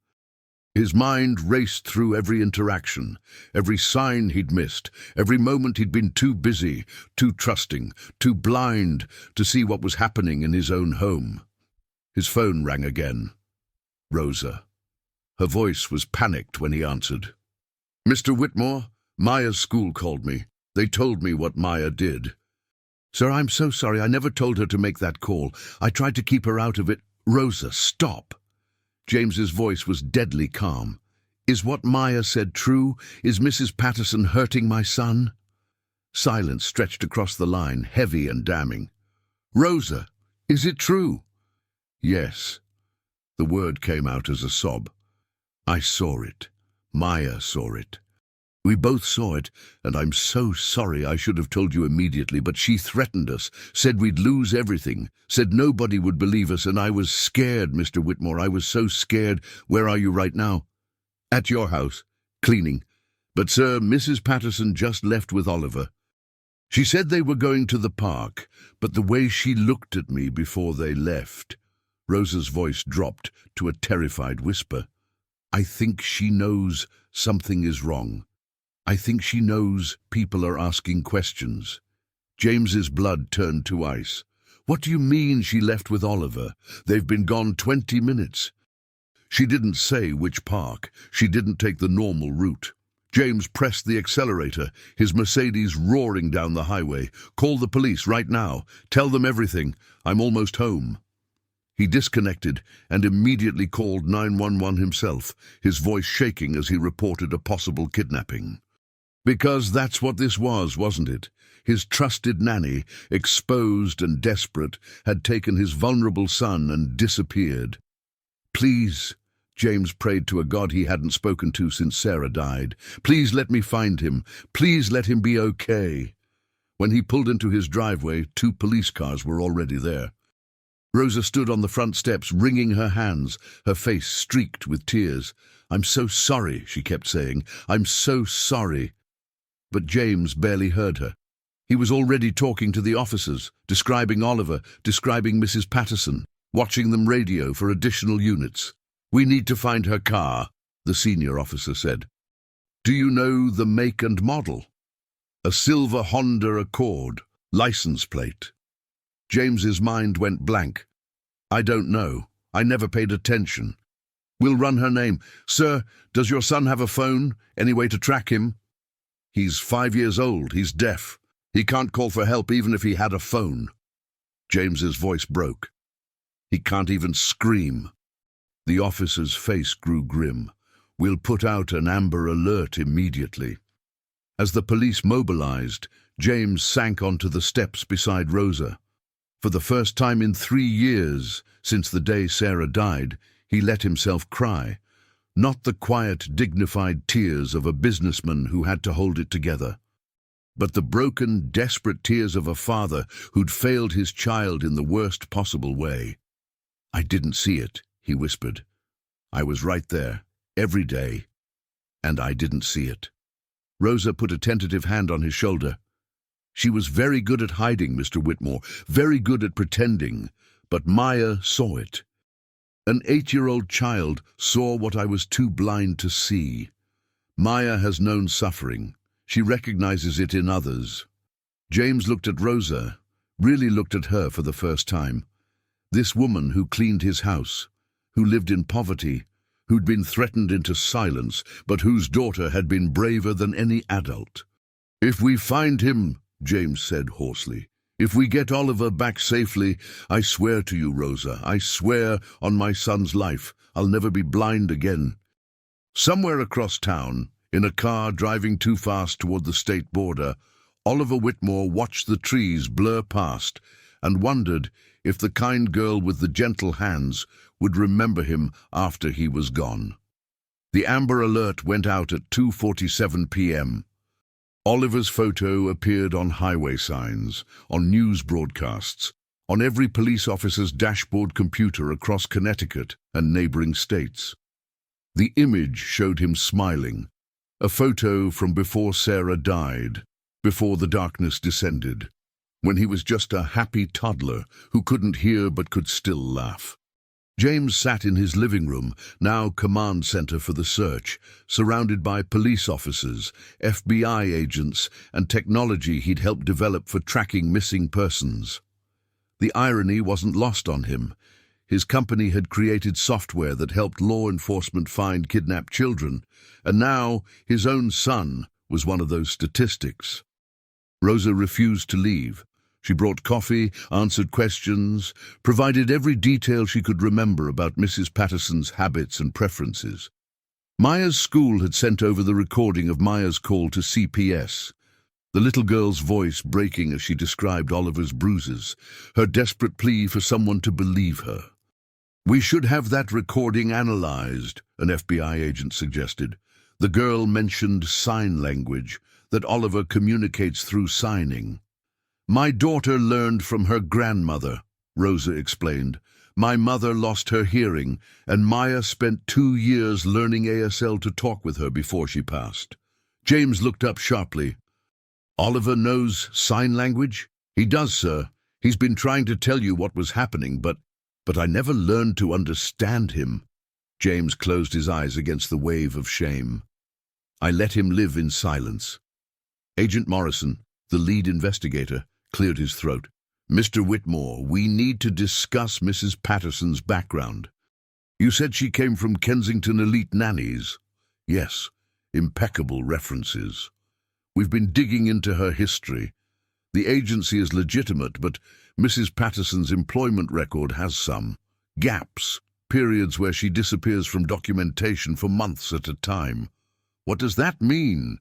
His mind raced through every interaction, every sign he'd missed, every moment he'd been too busy, too trusting, too blind to see what was happening in his own home. His phone rang again. Rosa. Her voice was panicked when he answered. "Mr. Whitmore, Maya's school called me. They told me what Maya did." "Sir, I'm so sorry. I never told her to make that call. I tried to keep her out of it." "Rosa, stop." James's voice was deadly calm. "Is what Maya said true? Is Mrs. Patterson hurting my son?" Silence stretched across the line, heavy and damning. "Rosa, is it true?" "Yes." The word came out as a sob. "I saw it. Maya saw it. We both saw it, and I'm so sorry. I should have told you immediately, but she threatened us, said we'd lose everything, said nobody would believe us, and I was scared, Mr. Whitmore. I was so scared. Where are you right now?" "At your house, cleaning. But, sir, Mrs. Patterson just left with Oliver. She said they were going to the park, but the way she looked at me before they left..." Rosa's voice dropped to a terrified whisper. "I think she knows something is wrong. I think she knows people are asking questions." James's blood turned to ice. "What do you mean she left with Oliver? They've been gone 20 minutes. She didn't say which park. She didn't take the normal route." James pressed the accelerator, his Mercedes roaring down the highway. "Call the police right now. Tell them everything. I'm almost home." He disconnected and immediately called 911 himself, his voice shaking as he reported a possible kidnapping. Because that's what this was, wasn't it? His trusted nanny, exposed and desperate, had taken his vulnerable son and disappeared. "Please," James prayed to a God he hadn't spoken to since Sarah died, "please let me find him. Please let him be okay." When he pulled into his driveway, 2 police cars were already there. Rosa stood on the front steps, wringing her hands, her face streaked with tears. "I'm so sorry," she kept saying. "I'm so sorry." But James barely heard her. He was already talking to the officers, describing Oliver, describing Mrs. Patterson, watching them radio for additional units. "We need to find her car," the senior officer said. "Do you know the make and model?" "A silver Honda Accord, license plate." James's mind went blank. "I don't know. I never paid attention." "We'll run her name. Sir, does your son have a phone? Any way to track him?" "He's 5 years old. He's deaf. He can't call for help even if he had a phone." James's voice broke. "He can't even scream." The officer's face grew grim. "We'll put out an Amber Alert immediately." As the police mobilized, James sank onto the steps beside Rosa. For the first time in 3 years, since the day Sarah died, he let himself cry. Not the quiet, dignified tears of a businessman who had to hold it together, but the broken, desperate tears of a father who'd failed his child in the worst possible way. "I didn't see it," he whispered. "I was right there, every day, and I didn't see it." Rosa put a tentative hand on his shoulder. "She was very good at hiding, Mr. Whitmore, very good at pretending, but Maya saw it. An 8-year-old child saw what I was too blind to see. Maya has known suffering. She recognizes it in others." James looked at Rosa, really looked at her for the first time. This woman who cleaned his house, who lived in poverty, who'd been threatened into silence, but whose daughter had been braver than any adult. "If we find him," James said hoarsely, "if we get Oliver back safely, I swear to you, Rosa, I swear on my son's life, I'll never be blind again." Somewhere across town, in a car driving too fast toward the state border, Oliver Whitmore watched the trees blur past and wondered if the kind girl with the gentle hands would remember him after he was gone. The Amber Alert went out at 2:47 p.m. Oliver's photo appeared on highway signs, on news broadcasts, on every police officer's dashboard computer across Connecticut and neighboring states. The image showed him smiling, a photo from before Sarah died, before the darkness descended, when he was just a happy toddler who couldn't hear but could still laugh. James sat in his living room, now command center for the search, surrounded by police officers, FBI agents, and technology he'd helped develop for tracking missing persons. The irony wasn't lost on him. His company had created software that helped law enforcement find kidnapped children, and now his own son was one of those statistics. Rosa refused to leave. She brought coffee, answered questions, provided every detail she could remember about Mrs. Patterson's habits and preferences. Maya's school had sent over the recording of Maya's call to CPS, the little girl's voice breaking as she described Oliver's bruises, her desperate plea for someone to believe her. "We should have that recording analyzed," an FBI agent suggested. The girl mentioned sign language, that Oliver communicates through signing. "My daughter learned from her grandmother," Rosa explained. "My mother lost her hearing, and Maya spent 2 years learning ASL to talk with her before she passed." James looked up sharply. "Oliver knows sign language?" "He does, sir. He's been trying to tell you what was happening, but I never learned to understand him." James closed his eyes against the wave of shame. "I let him live in silence." Agent Morrison, the lead investigator, cleared his throat. "Mr. Whitmore, we need to discuss Mrs. Patterson's background. You said she came from Kensington Elite Nannies." "Yes, impeccable references. We've been digging into her history. The agency is legitimate, but Mrs. Patterson's employment record has some gaps, periods where she disappears from documentation for months at a time." "What does that mean?"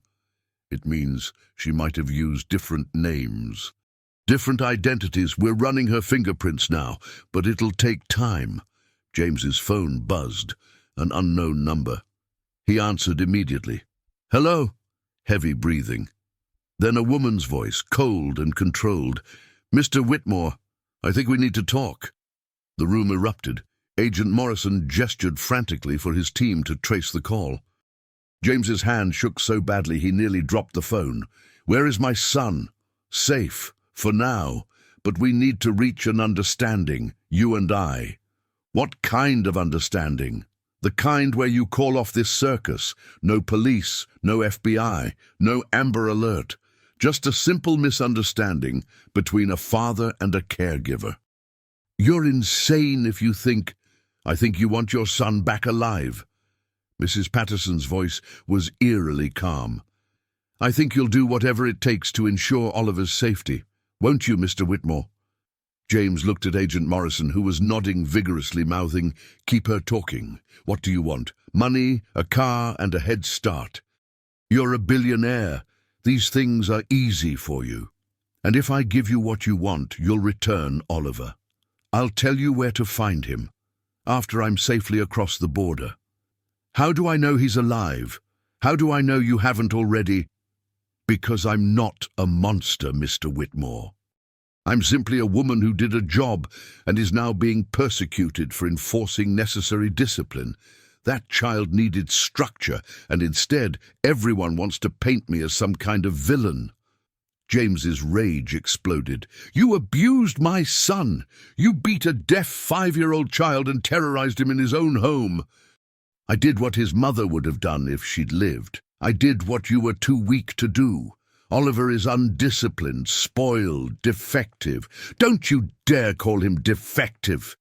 "It means she might have used different names. Different identities. We're running her fingerprints now, but it'll take time." James's phone buzzed, an unknown number. He answered immediately. "Hello?" Heavy breathing. Then a woman's voice, cold and controlled. "Mr. Whitmore, I think we need to talk." The room erupted. Agent Morrison gestured frantically for his team to trace the call. James's hand shook so badly he nearly dropped the phone. "Where is my son?" "Safe. For now, but we need to reach an understanding, you and I." "What kind of understanding?" "The kind where you call off this circus. No police, no FBI, no Amber Alert. Just a simple misunderstanding between a father and a caregiver." "You're insane if you think—" "I think you want your son back alive." Mrs. Patterson's voice was eerily calm. "I think you'll do whatever it takes to ensure Oliver's safety. Won't you, Mr. Whitmore?" James looked at Agent Morrison, who was nodding vigorously, mouthing, "Keep her talking. What do you want? Money, a car, and a head start. You're a billionaire. These things are easy for you. And if I give you what you want, you'll return Oliver. I'll tell you where to find him, after I'm safely across the border." "How do I know he's alive? How do I know you haven't already—" "Because I'm not a monster, Mr. Whitmore. I'm simply a woman who did a job and is now being persecuted for enforcing necessary discipline. That child needed structure, and instead everyone wants to paint me as some kind of villain." James's rage exploded. "You abused my son! You beat a deaf 5-year-old child and terrorized him in his own home." "I did what his mother would have done if she'd lived. I did what you were too weak to do. Oliver is undisciplined, spoiled, defective." "Don't you dare call him defective!"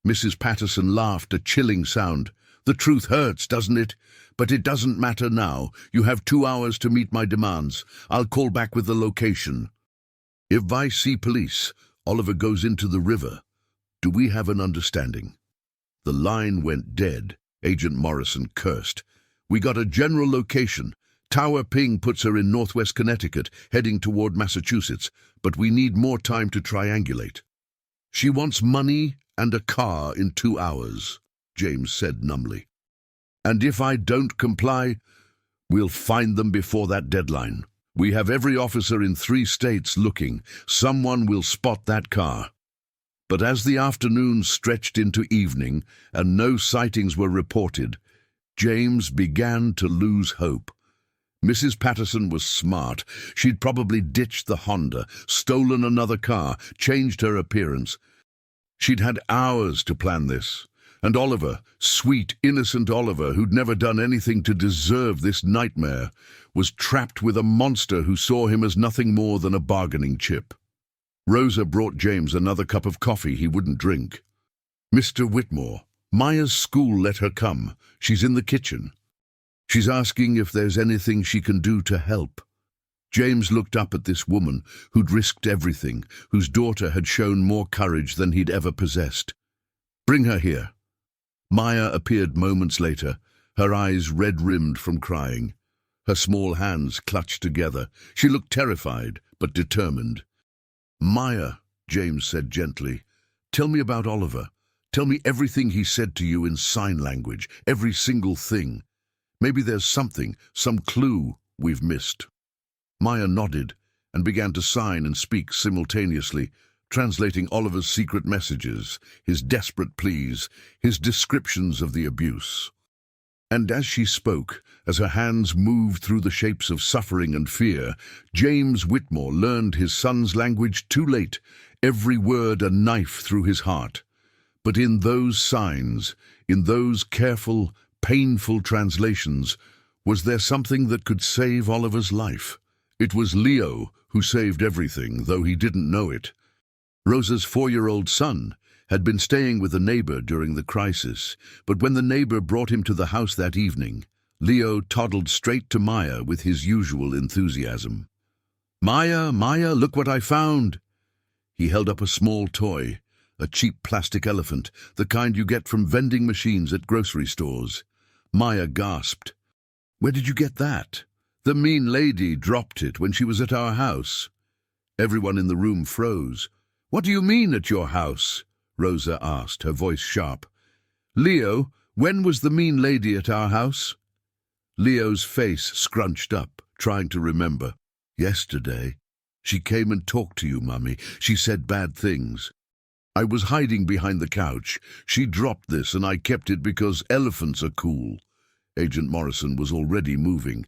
Mrs. Patterson laughed, a chilling sound. "The truth hurts, doesn't it? But it doesn't matter now. You have 2 hours to meet my demands. I'll call back with the location." "If I see police, Oliver goes into the river. Do we have an understanding?" The line went dead. Agent Morrison cursed. "We got a general location. Tower ping puts her in northwest Connecticut, heading toward Massachusetts, but we need more time to triangulate." "She wants money and a car in 2 hours," James said numbly. "And if I don't comply, we'll find them before that deadline. We have every officer in 3 states looking. Someone will spot that car." But as the afternoon stretched into evening and no sightings were reported, James began to lose hope. Mrs. Patterson was smart. She'd probably ditched the Honda, stolen another car, changed her appearance. She'd had hours to plan this. And Oliver, sweet, innocent Oliver, who'd never done anything to deserve this nightmare, was trapped with a monster who saw him as nothing more than a bargaining chip. Rosa brought James another cup of coffee he wouldn't drink. "Mr. Whitmore, Maya's school let her come. She's in the kitchen. She's asking if there's anything she can do to help." James looked up at this woman who'd risked everything, whose daughter had shown more courage than he'd ever possessed. "Bring her here." Maya appeared moments later, her eyes red-rimmed from crying. Her small hands clutched together. She looked terrified, but determined. "Maya," James said gently, "tell me about Oliver. Tell me everything he said to you in sign language, every single thing. Maybe there's something, some clue we've missed." Maya nodded and began to sign and speak simultaneously, translating Oliver's secret messages, his desperate pleas, his descriptions of the abuse. And as she spoke, as her hands moved through the shapes of suffering and fear, James Whitmore learned his son's language too late, every word a knife through his heart. But in those signs, in those careful, painful translations, was there something that could save Oliver's life? It was Leo who saved everything, though he didn't know it. Rosa's 4-year-old son had been staying with a neighbor during the crisis, but when the neighbor brought him to the house that evening, Leo toddled straight to Maya with his usual enthusiasm. "Maya, Maya, look what I found!" He held up a small toy, a cheap plastic elephant, the kind you get from vending machines at grocery stores. Maya gasped. "Where did you get that?" "The mean lady dropped it when she was at our house." Everyone in the room froze. "What do you mean, at your house?" Rosa asked, her voice sharp. "Leo, when was the mean lady at our house?" Leo's face scrunched up, trying to remember. "Yesterday. She came and talked to you, Mummy. She said bad things. I was hiding behind the couch. She dropped this and I kept it because elephants are cool." Agent Morrison was already moving.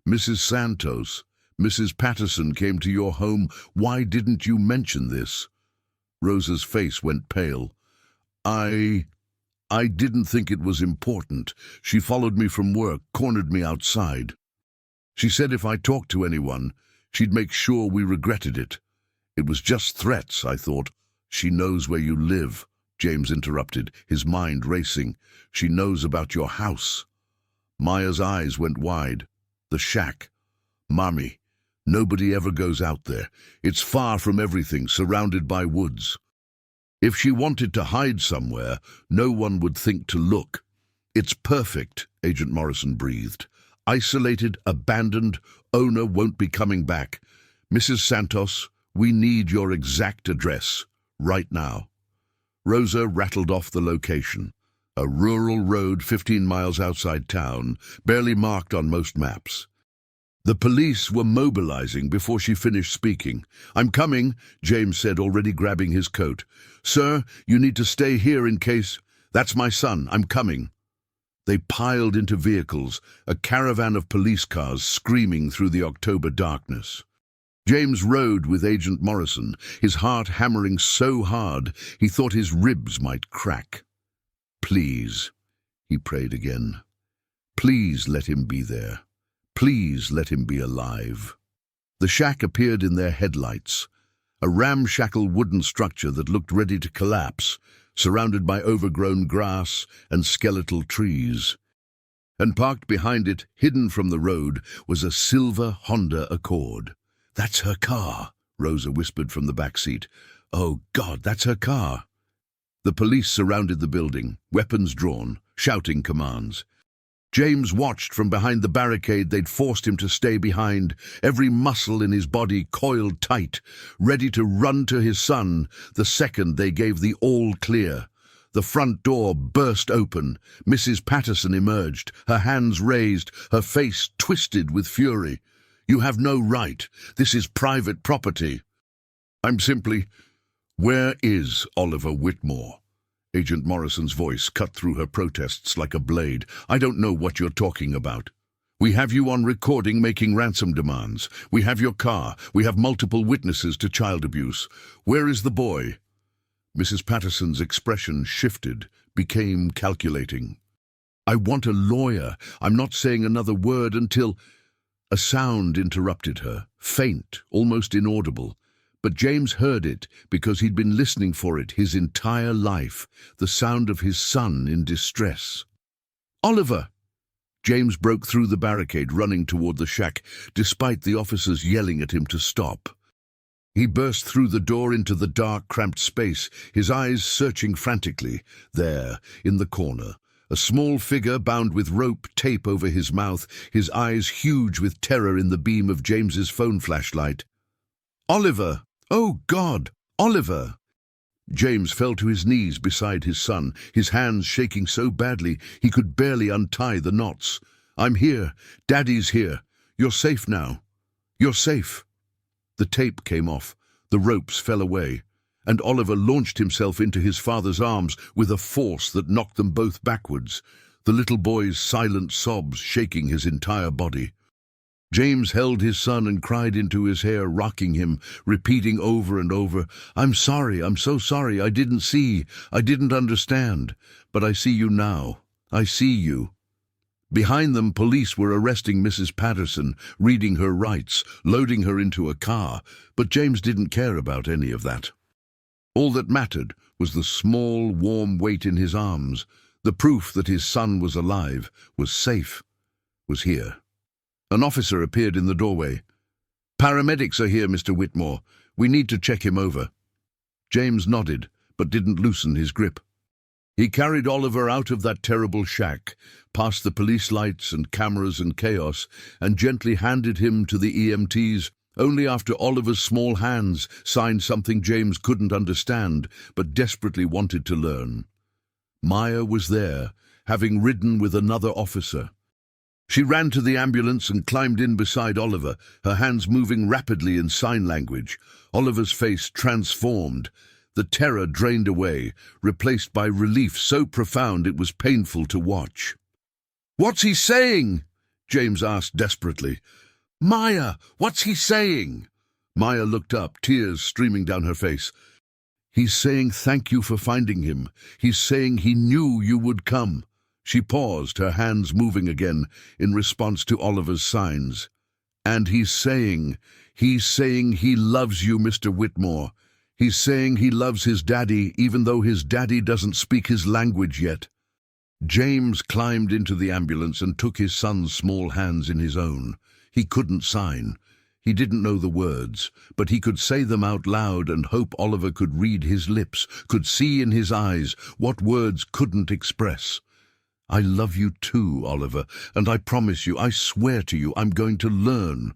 "Mrs. Santos, Mrs. Patterson came to your home. Why didn't you mention this?" Rosa's face went pale. I didn't think it was important. She followed me from work, cornered me outside. She said if I talked to anyone, she'd make sure we regretted it. It was just threats, I thought. "She knows where you live," James interrupted, his mind racing. "She knows about your house." Maya's eyes went wide. "The shack. Mommy, nobody ever goes out there. It's far from everything, surrounded by woods. If she wanted to hide somewhere, no one would think to look." "It's perfect," Agent Morrison breathed. "Isolated, abandoned, owner won't be coming back. Mrs. Santos, we need your exact address, right now." Rosa rattled off the location. A rural road 15 miles outside town, barely marked on most maps. The police were mobilizing before she finished speaking. "I'm coming," James said, already grabbing his coat. "Sir, you need to stay here in case—" "That's my son. I'm coming." They piled into vehicles, a caravan of police cars screaming through the October darkness. James rode with Agent Morrison, his heart hammering so hard he thought his ribs might crack. "Please," he prayed again. "Please let him be there. Please let him be alive." The shack appeared in their headlights, a ramshackle wooden structure that looked ready to collapse, surrounded by overgrown grass and skeletal trees. And parked behind it, hidden from the road, was a silver Honda Accord. "That's her car," Rosa whispered from the back seat. "Oh, God, that's her car." The police surrounded the building, weapons drawn, shouting commands. James watched from behind the barricade they'd forced him to stay behind, every muscle in his body coiled tight, ready to run to his son the second they gave the all-clear. The front door burst open. Mrs. Patterson emerged, her hands raised, her face twisted with fury. "You have no right. This is private property." "I'm simply—" "Where is Oliver Whitmore?" Agent Morrison's voice cut through her protests like a blade. "I don't know what you're talking about. We have you on recording making ransom demands. We have your car. We have multiple witnesses to child abuse. Where is the boy?" Mrs. Patterson's expression shifted, became calculating. "I want a lawyer. I'm not saying another word until—" A sound interrupted her, faint, almost inaudible. But James heard it because he'd been listening for it his entire life, the sound of his son in distress. "Oliver!" James broke through the barricade, running toward the shack, despite the officers yelling at him to stop. He burst through the door into the dark, cramped space, his eyes searching frantically. There, in the corner, a small figure bound with rope tape over his mouth, his eyes huge with terror in the beam of James's phone flashlight. "Oliver! Oh, God! Oliver!" James fell to his knees beside his son, his hands shaking so badly he could barely untie the knots. "I'm here. Daddy's here. You're safe now. You're safe." The tape came off, the ropes fell away, and Oliver launched himself into his father's arms with a force that knocked them both backwards, the little boy's silent sobs shaking his entire body. James held his son and cried into his hair, rocking him, repeating over and over, I'm so sorry, I didn't see, I didn't understand, but I see you now, I see you." Behind them, police were arresting Mrs. Patterson, reading her rights, loading her into a car, but James didn't care about any of that. All that mattered was the small, warm weight in his arms, the proof that his son was alive, was safe, was here. An officer appeared in the doorway. "Paramedics are here, Mr. Whitmore. We need to check him over." James nodded, but didn't loosen his grip. He carried Oliver out of that terrible shack, past the police lights and cameras and chaos, and gently handed him to the EMTs, only after Oliver's small hands signed something James couldn't understand, but desperately wanted to learn. Maya was there, having ridden with another officer. She ran to the ambulance and climbed in beside Oliver, her hands moving rapidly in sign language. Oliver's face transformed. The terror drained away, replaced by relief so profound it was painful to watch. "What's he saying?" James asked desperately. "Maya, what's he saying?" Maya looked up, tears streaming down her face. "He's saying thank you for finding him. He's saying he knew you would come." She paused, her hands moving again, in response to Oliver's signs. "And he's saying he loves you, Mr. Whitmore. He's saying he loves his daddy, even though his daddy doesn't speak his language yet." James climbed into the ambulance and took his son's small hands in his own. He couldn't sign. He didn't know the words, but he could say them out loud and hope Oliver could read his lips, could see in his eyes what words couldn't express. "I love you too, Oliver, and I promise you, I swear to you, I'm going to learn.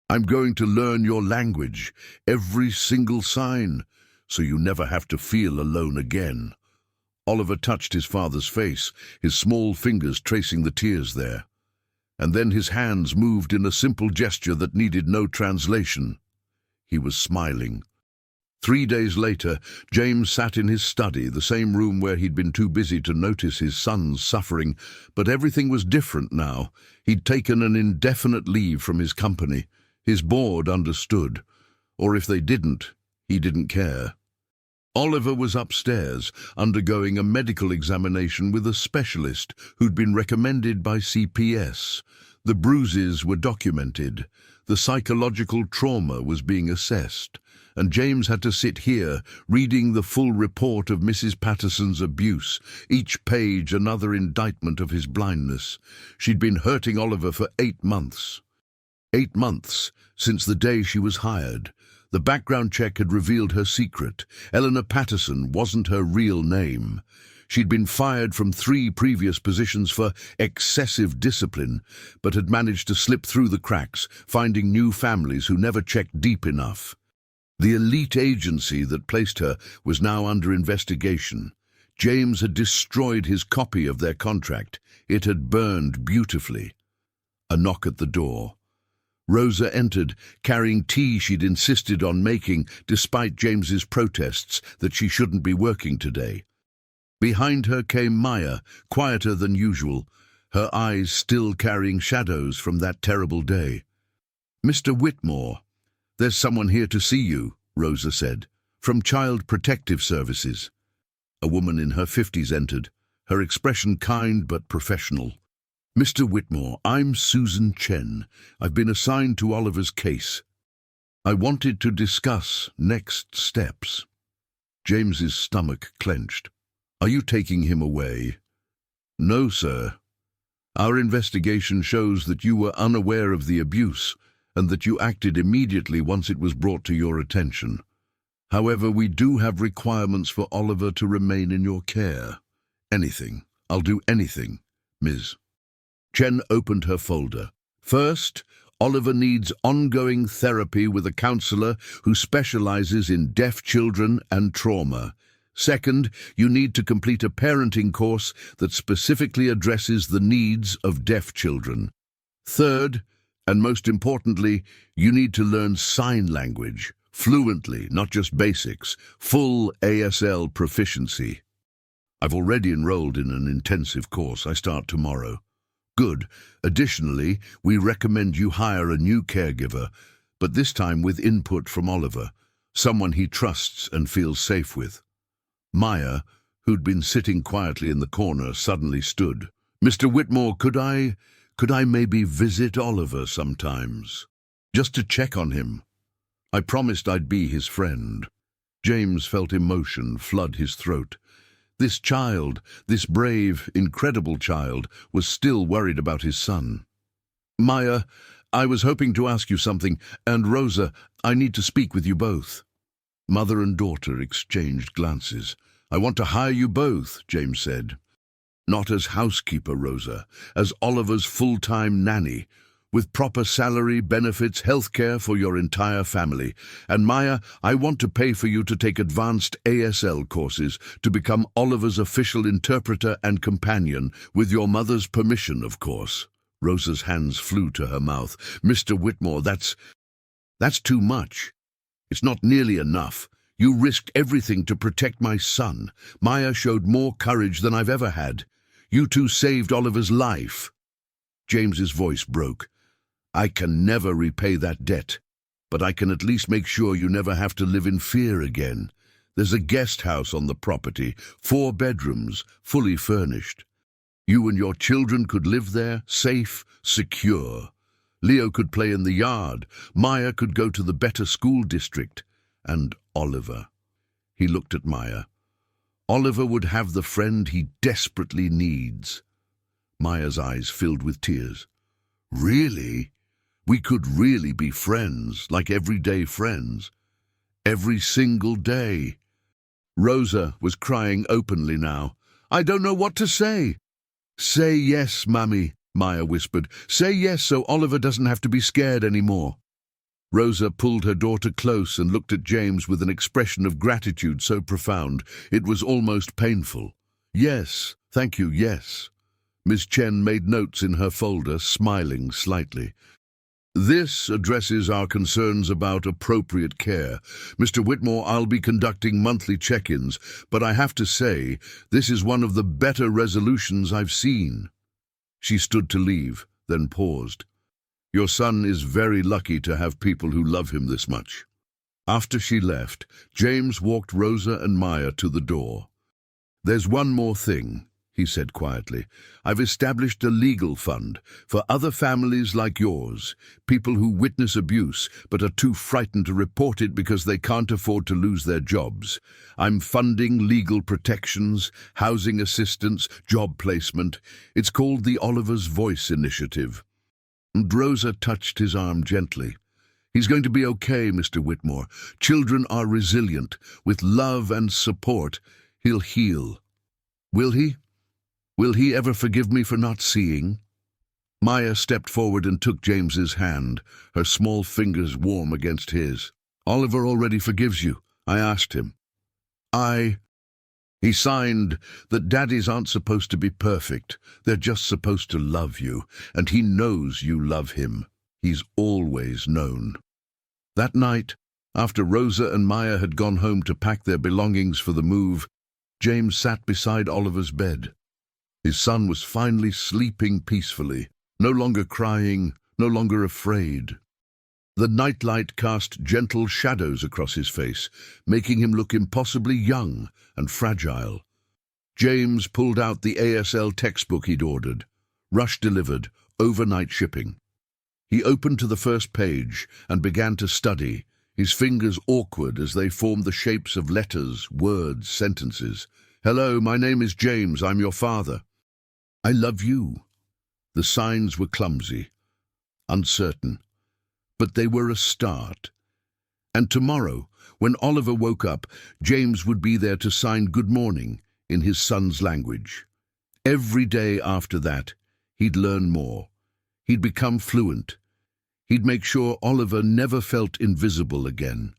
I'm going to learn your language, every single sign, so you never have to feel alone again." Oliver touched his father's face, his small fingers tracing the tears there. And then his hands moved in a simple gesture that needed no translation. He was smiling. 3 days later, James sat in his study, the same room where he'd been too busy to notice his son's suffering, but everything was different now. He'd taken an indefinite leave from his company. His board understood, or if they didn't, he didn't care. Oliver was upstairs, undergoing a medical examination with a specialist who'd been recommended by CPS. The bruises were documented. The psychological trauma was being assessed. And James had to sit here, reading the full report of Mrs. Patterson's abuse, each page another indictment of his blindness. She'd been hurting Oliver for 8 months. 8 months since the day she was hired. The background check had revealed her secret. Eleanor Patterson wasn't her real name. She'd been fired from 3 previous positions for excessive discipline, but had managed to slip through the cracks, finding new families who never checked deep enough. The elite agency that placed her was now under investigation. James had destroyed his copy of their contract. It had burned beautifully. A knock at the door. Rosa entered, carrying tea she'd insisted on making, despite James's protests that she shouldn't be working today. Behind her came Maya, quieter than usual, her eyes still carrying shadows from that terrible day. "Mr. Whitmore, there's someone here to see you," Rosa said, "from Child Protective Services." A woman in her 50s entered, her expression kind but professional. "Mr. Whitmore, I'm Susan Chen. I've been assigned to Oliver's case. I wanted to discuss next steps." James's stomach clenched. "Are you taking him away?" "No, sir." Our investigation shows that you were unaware of the abuse and that you acted immediately once it was brought to your attention. However, we do have requirements for Oliver to remain in your care. Anything. I'll do anything, Ms. Chen opened her folder. First, Oliver needs ongoing therapy with a counselor who specializes in deaf children and trauma. Second, you need to complete a parenting course that specifically addresses the needs of deaf children. Third, and most importantly, you need to learn sign language, fluently, not just basics, full ASL proficiency. I've already enrolled in an intensive course. I start tomorrow. Good. Additionally, we recommend you hire a new caregiver, but this time with input from Oliver, someone he trusts and feels safe with. Maya, who'd been sitting quietly in the corner, suddenly stood. Mr. Whitmore, could I maybe visit Oliver sometimes? Just to check on him. I promised I'd be his friend. James felt emotion flood his throat. This child, this brave, incredible child, was still worried about his son. Maya, I was hoping to ask you something, and Rosa, I need to speak with you both. Mother and daughter exchanged glances. I want to hire you both, James said. Not as housekeeper, Rosa, as Oliver's full-time nanny, with proper salary, benefits, healthcare for your entire family. And Maya, I want to pay for you to take advanced ASL courses to become Oliver's official interpreter and companion, with your mother's permission, of course. Rosa's hands flew to her mouth. Mr. Whitmore, that's too much. It's not nearly enough. You risked everything to protect my son. Maya showed more courage than I've ever had. You two saved Oliver's life. James's voice broke. I can never repay that debt, but I can at least make sure you never have to live in fear again. There's a guest house on the property, 4 bedrooms, fully furnished. You and your children could live there, safe, secure. Leo could play in the yard. Maya could go to the better school district. And Oliver. He looked at Maya. Oliver would have the friend he desperately needs. Maya's eyes filled with tears. Really? We could really be friends, like everyday friends. Every single day. Rosa was crying openly now. I don't know what to say. Say yes, Mummy, Maya whispered. Say yes so Oliver doesn't have to be scared anymore. Rosa pulled her daughter close and looked at James with an expression of gratitude so profound it was almost painful. Yes, thank you, yes. Miss Chen made notes in her folder, smiling slightly. This addresses our concerns about appropriate care. Mr. Whitmore, I'll be conducting monthly check-ins, but I have to say, this is one of the better resolutions I've seen. She stood to leave, then paused. Your son is very lucky to have people who love him this much. After she left, James walked Rosa and Maya to the door. There's one more thing, he said quietly. I've established a legal fund for other families like yours, people who witness abuse but are too frightened to report it because they can't afford to lose their jobs. I'm funding legal protections, housing assistance, job placement. It's called the Oliver's Voice Initiative. And Rosa touched his arm gently. He's going to be okay, Mr. Whitmore. Children are resilient. With love and support, he'll heal. Will he? Will he ever forgive me for not seeing? Maya stepped forward and took James's hand, her small fingers warm against his. Oliver already forgives you, I asked him. He signed that daddies aren't supposed to be perfect. They're just supposed to love you, and he knows you love him. He's always known. That night, after Rosa and Maya had gone home to pack their belongings for the move, James sat beside Oliver's bed. His son was finally sleeping peacefully, no longer crying, no longer afraid. The nightlight cast gentle shadows across his face, making him look impossibly young and fragile. James pulled out the ASL textbook he'd ordered, rush-delivered, overnight shipping. He opened to the first page and began to study, his fingers awkward as they formed the shapes of letters, words, sentences. Hello, my name is James, I'm your father. I love you. The signs were clumsy, uncertain, but they were a start. And tomorrow, when Oliver woke up, James would be there to sign good morning in his son's language. Every day after that, he'd learn more. He'd become fluent. He'd make sure Oliver never felt invisible again.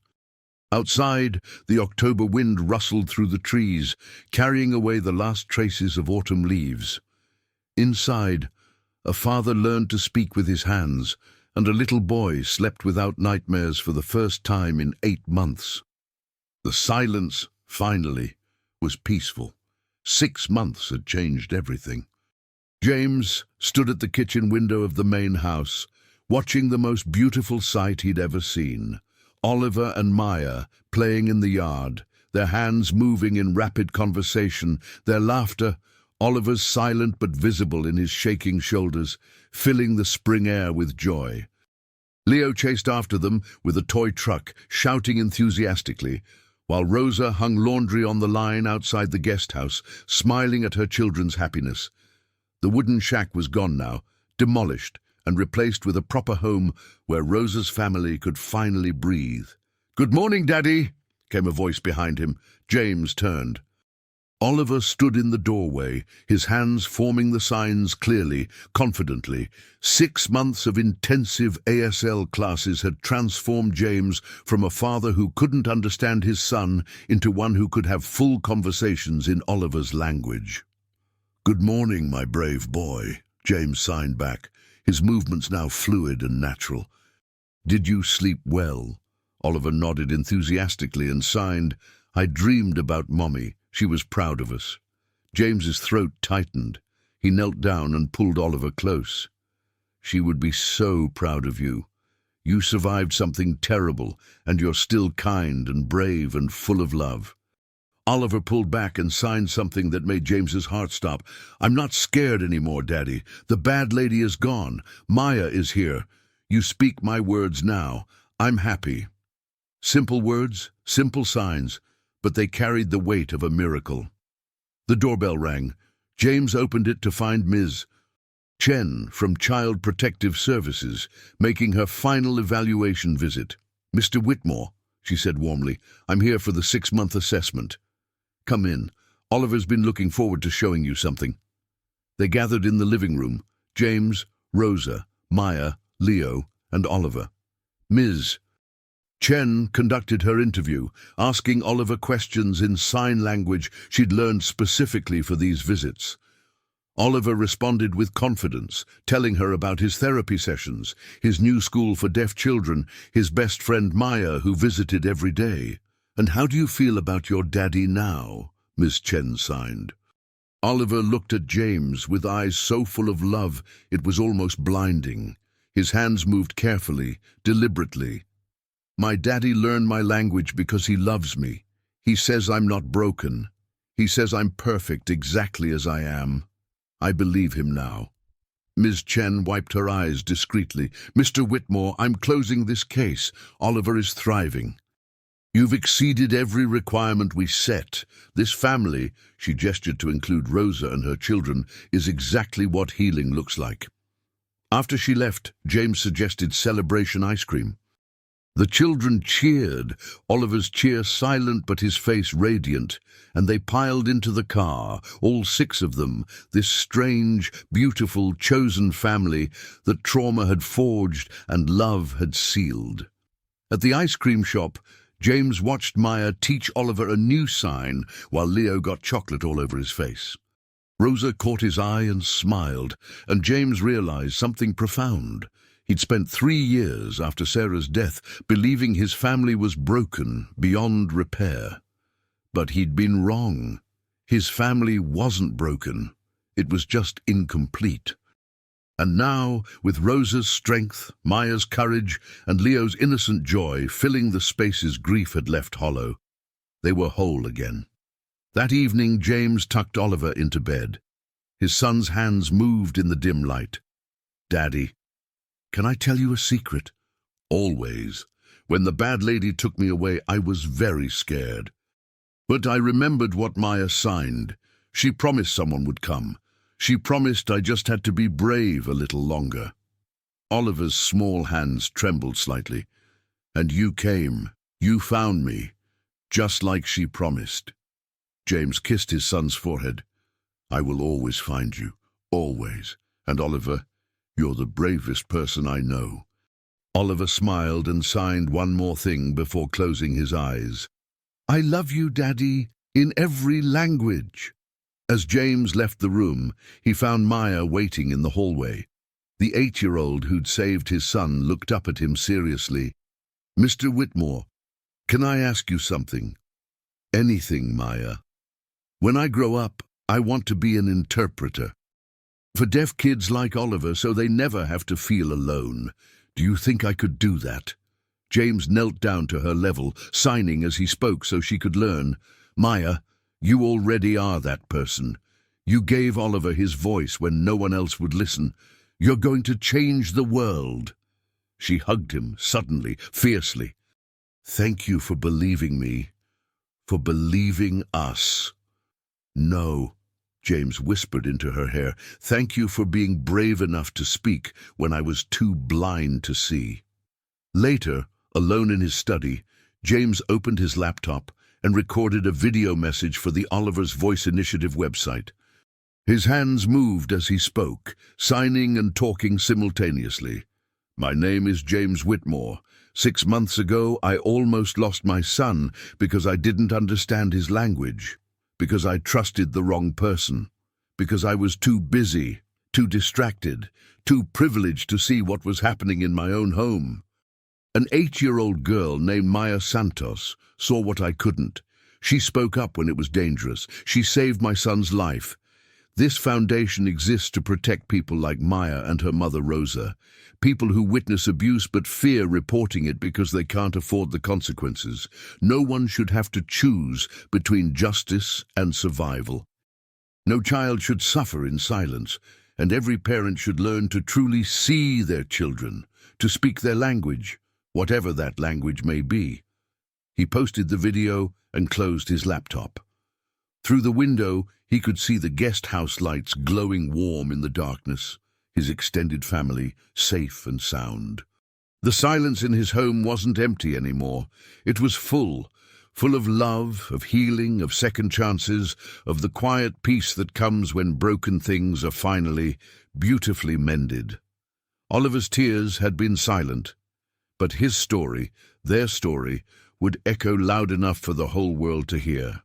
Outside, the October wind rustled through the trees, carrying away the last traces of autumn leaves. Inside, a father learned to speak with his hands, and a little boy slept without nightmares for the first time in 8 months. The silence, finally, was peaceful. 6 months had changed everything. James stood at the kitchen window of the main house, watching the most beautiful sight he'd ever seen. Oliver and Maya playing in the yard, their hands moving in rapid conversation, their laughter, Oliver's silent but visible in his shaking shoulders, filling the spring air with joy. Leo chased after them with a toy truck, shouting enthusiastically, while Rosa hung laundry on the line outside the guest house, smiling at her children's happiness. The wooden shack was gone now, demolished, and replaced with a proper home where Rosa's family could finally breathe. "Good morning, Daddy," came a voice behind him. James turned. Oliver stood in the doorway, his hands forming the signs clearly, confidently. 6 months of intensive ASL classes had transformed James from a father who couldn't understand his son into one who could have full conversations in Oliver's language. "Good morning, my brave boy," James signed back, his movements now fluid and natural. "Did you sleep well?" Oliver nodded enthusiastically and signed, "I dreamed about Mommy. She was proud of us." James's throat tightened. He knelt down and pulled Oliver close. "She would be so proud of you. You survived something terrible, and you're still kind and brave and full of love." Oliver pulled back and signed something that made James's heart stop. "I'm not scared anymore, Daddy. The bad lady is gone. Maya is here. You speak my words now. I'm happy." Simple words, simple signs, but they carried the weight of a miracle. The doorbell rang. James opened it to find Ms. Chen from Child Protective Services making her final evaluation visit. "Mr. Whitmore," she said warmly, "I'm here for the 6-month assessment. Come in. Oliver's been looking forward to showing you something." They gathered in the living room, James, Rosa, Maya, Leo, and Oliver. Ms. Chen conducted her interview, asking Oliver questions in sign language she'd learned specifically for these visits. Oliver responded with confidence, telling her about his therapy sessions, his new school for deaf children, his best friend Maya who visited every day. "And how do you feel about your daddy now?" Miss Chen signed. Oliver looked at James with eyes so full of love it was almost blinding. His hands moved carefully, deliberately. "My daddy learned my language because he loves me. He says I'm not broken. He says I'm perfect exactly as I am. I believe him now." Ms. Chen wiped her eyes discreetly. "Mr. Whitmore, I'm closing this case. Oliver is thriving. You've exceeded every requirement we set. This family," she gestured to include Rosa and her children, "is exactly what healing looks like." After she left, James suggested celebration ice cream. The children cheered, Oliver's cheer silent but his face radiant, and they piled into the car, all 6 of them, this strange, beautiful, chosen family that trauma had forged and love had sealed. At the ice cream shop, James watched Maya teach Oliver a new sign while Leo got chocolate all over his face. Rosa caught his eye and smiled, and James realized something profound. He'd spent 3 years after Sarah's death believing his family was broken, beyond repair. But he'd been wrong. His family wasn't broken. It was just incomplete. And now, with Rosa's strength, Maya's courage, and Leo's innocent joy filling the spaces grief had left hollow, they were whole again. That evening, James tucked Oliver into bed. His son's hands moved in the dim light. "Daddy, can I tell you a secret?" "Always. When the bad lady took me away, I was very scared. But I remembered what Maya signed. She promised someone would come. She promised I just had to be brave a little longer. Oliver's small hands trembled slightly. And you came. You found me. Just like she promised. James kissed his son's forehead. I will always find you. Always. And Oliver, you're the bravest person I know. Oliver smiled and signed one more thing before closing his eyes. I love you, Daddy, in every language. As James left the room, he found Maya waiting in the hallway. The 8-year-old who'd saved his son looked up at him seriously. Mr. Whitmore, can I ask you something? Anything, Maya. When I grow up, I want to be an interpreter. For deaf kids like Oliver, so they never have to feel alone. Do you think I could do that? James knelt down to her level, signing as he spoke so she could learn. Maya, you already are that person. You gave Oliver his voice when no one else would listen. You're going to change the world. She hugged him, suddenly, fiercely. Thank you for believing me. For believing us. No, James whispered into her hair. Thank you for being brave enough to speak when I was too blind to see. Later, alone in his study, James opened his laptop and recorded a video message for the Oliver's Voice Initiative website. His hands moved as he spoke, signing and talking simultaneously. My name is James Whitmore. 6 months ago, I almost lost my son because I didn't understand his language, because I trusted the wrong person, because I was too busy, too distracted, too privileged to see what was happening in my own home. An 8-year-old girl named Maya Santos saw what I couldn't. She spoke up when it was dangerous. She saved my son's life. This foundation exists to protect people like Maya and her mother Rosa, people who witness abuse but fear reporting it because they can't afford the consequences. No one should have to choose between justice and survival. No child should suffer in silence, and every parent should learn to truly see their children, to speak their language, whatever that language may be. He posted the video and closed his laptop. Through the window, he could see the guest house lights glowing warm in the darkness, his extended family safe and sound. The silence in his home wasn't empty anymore. It was full of love, of healing, of second chances, of the quiet peace that comes when broken things are finally, beautifully mended. Oliver's tears had been silent, but his story, their story, would echo loud enough for the whole world to hear.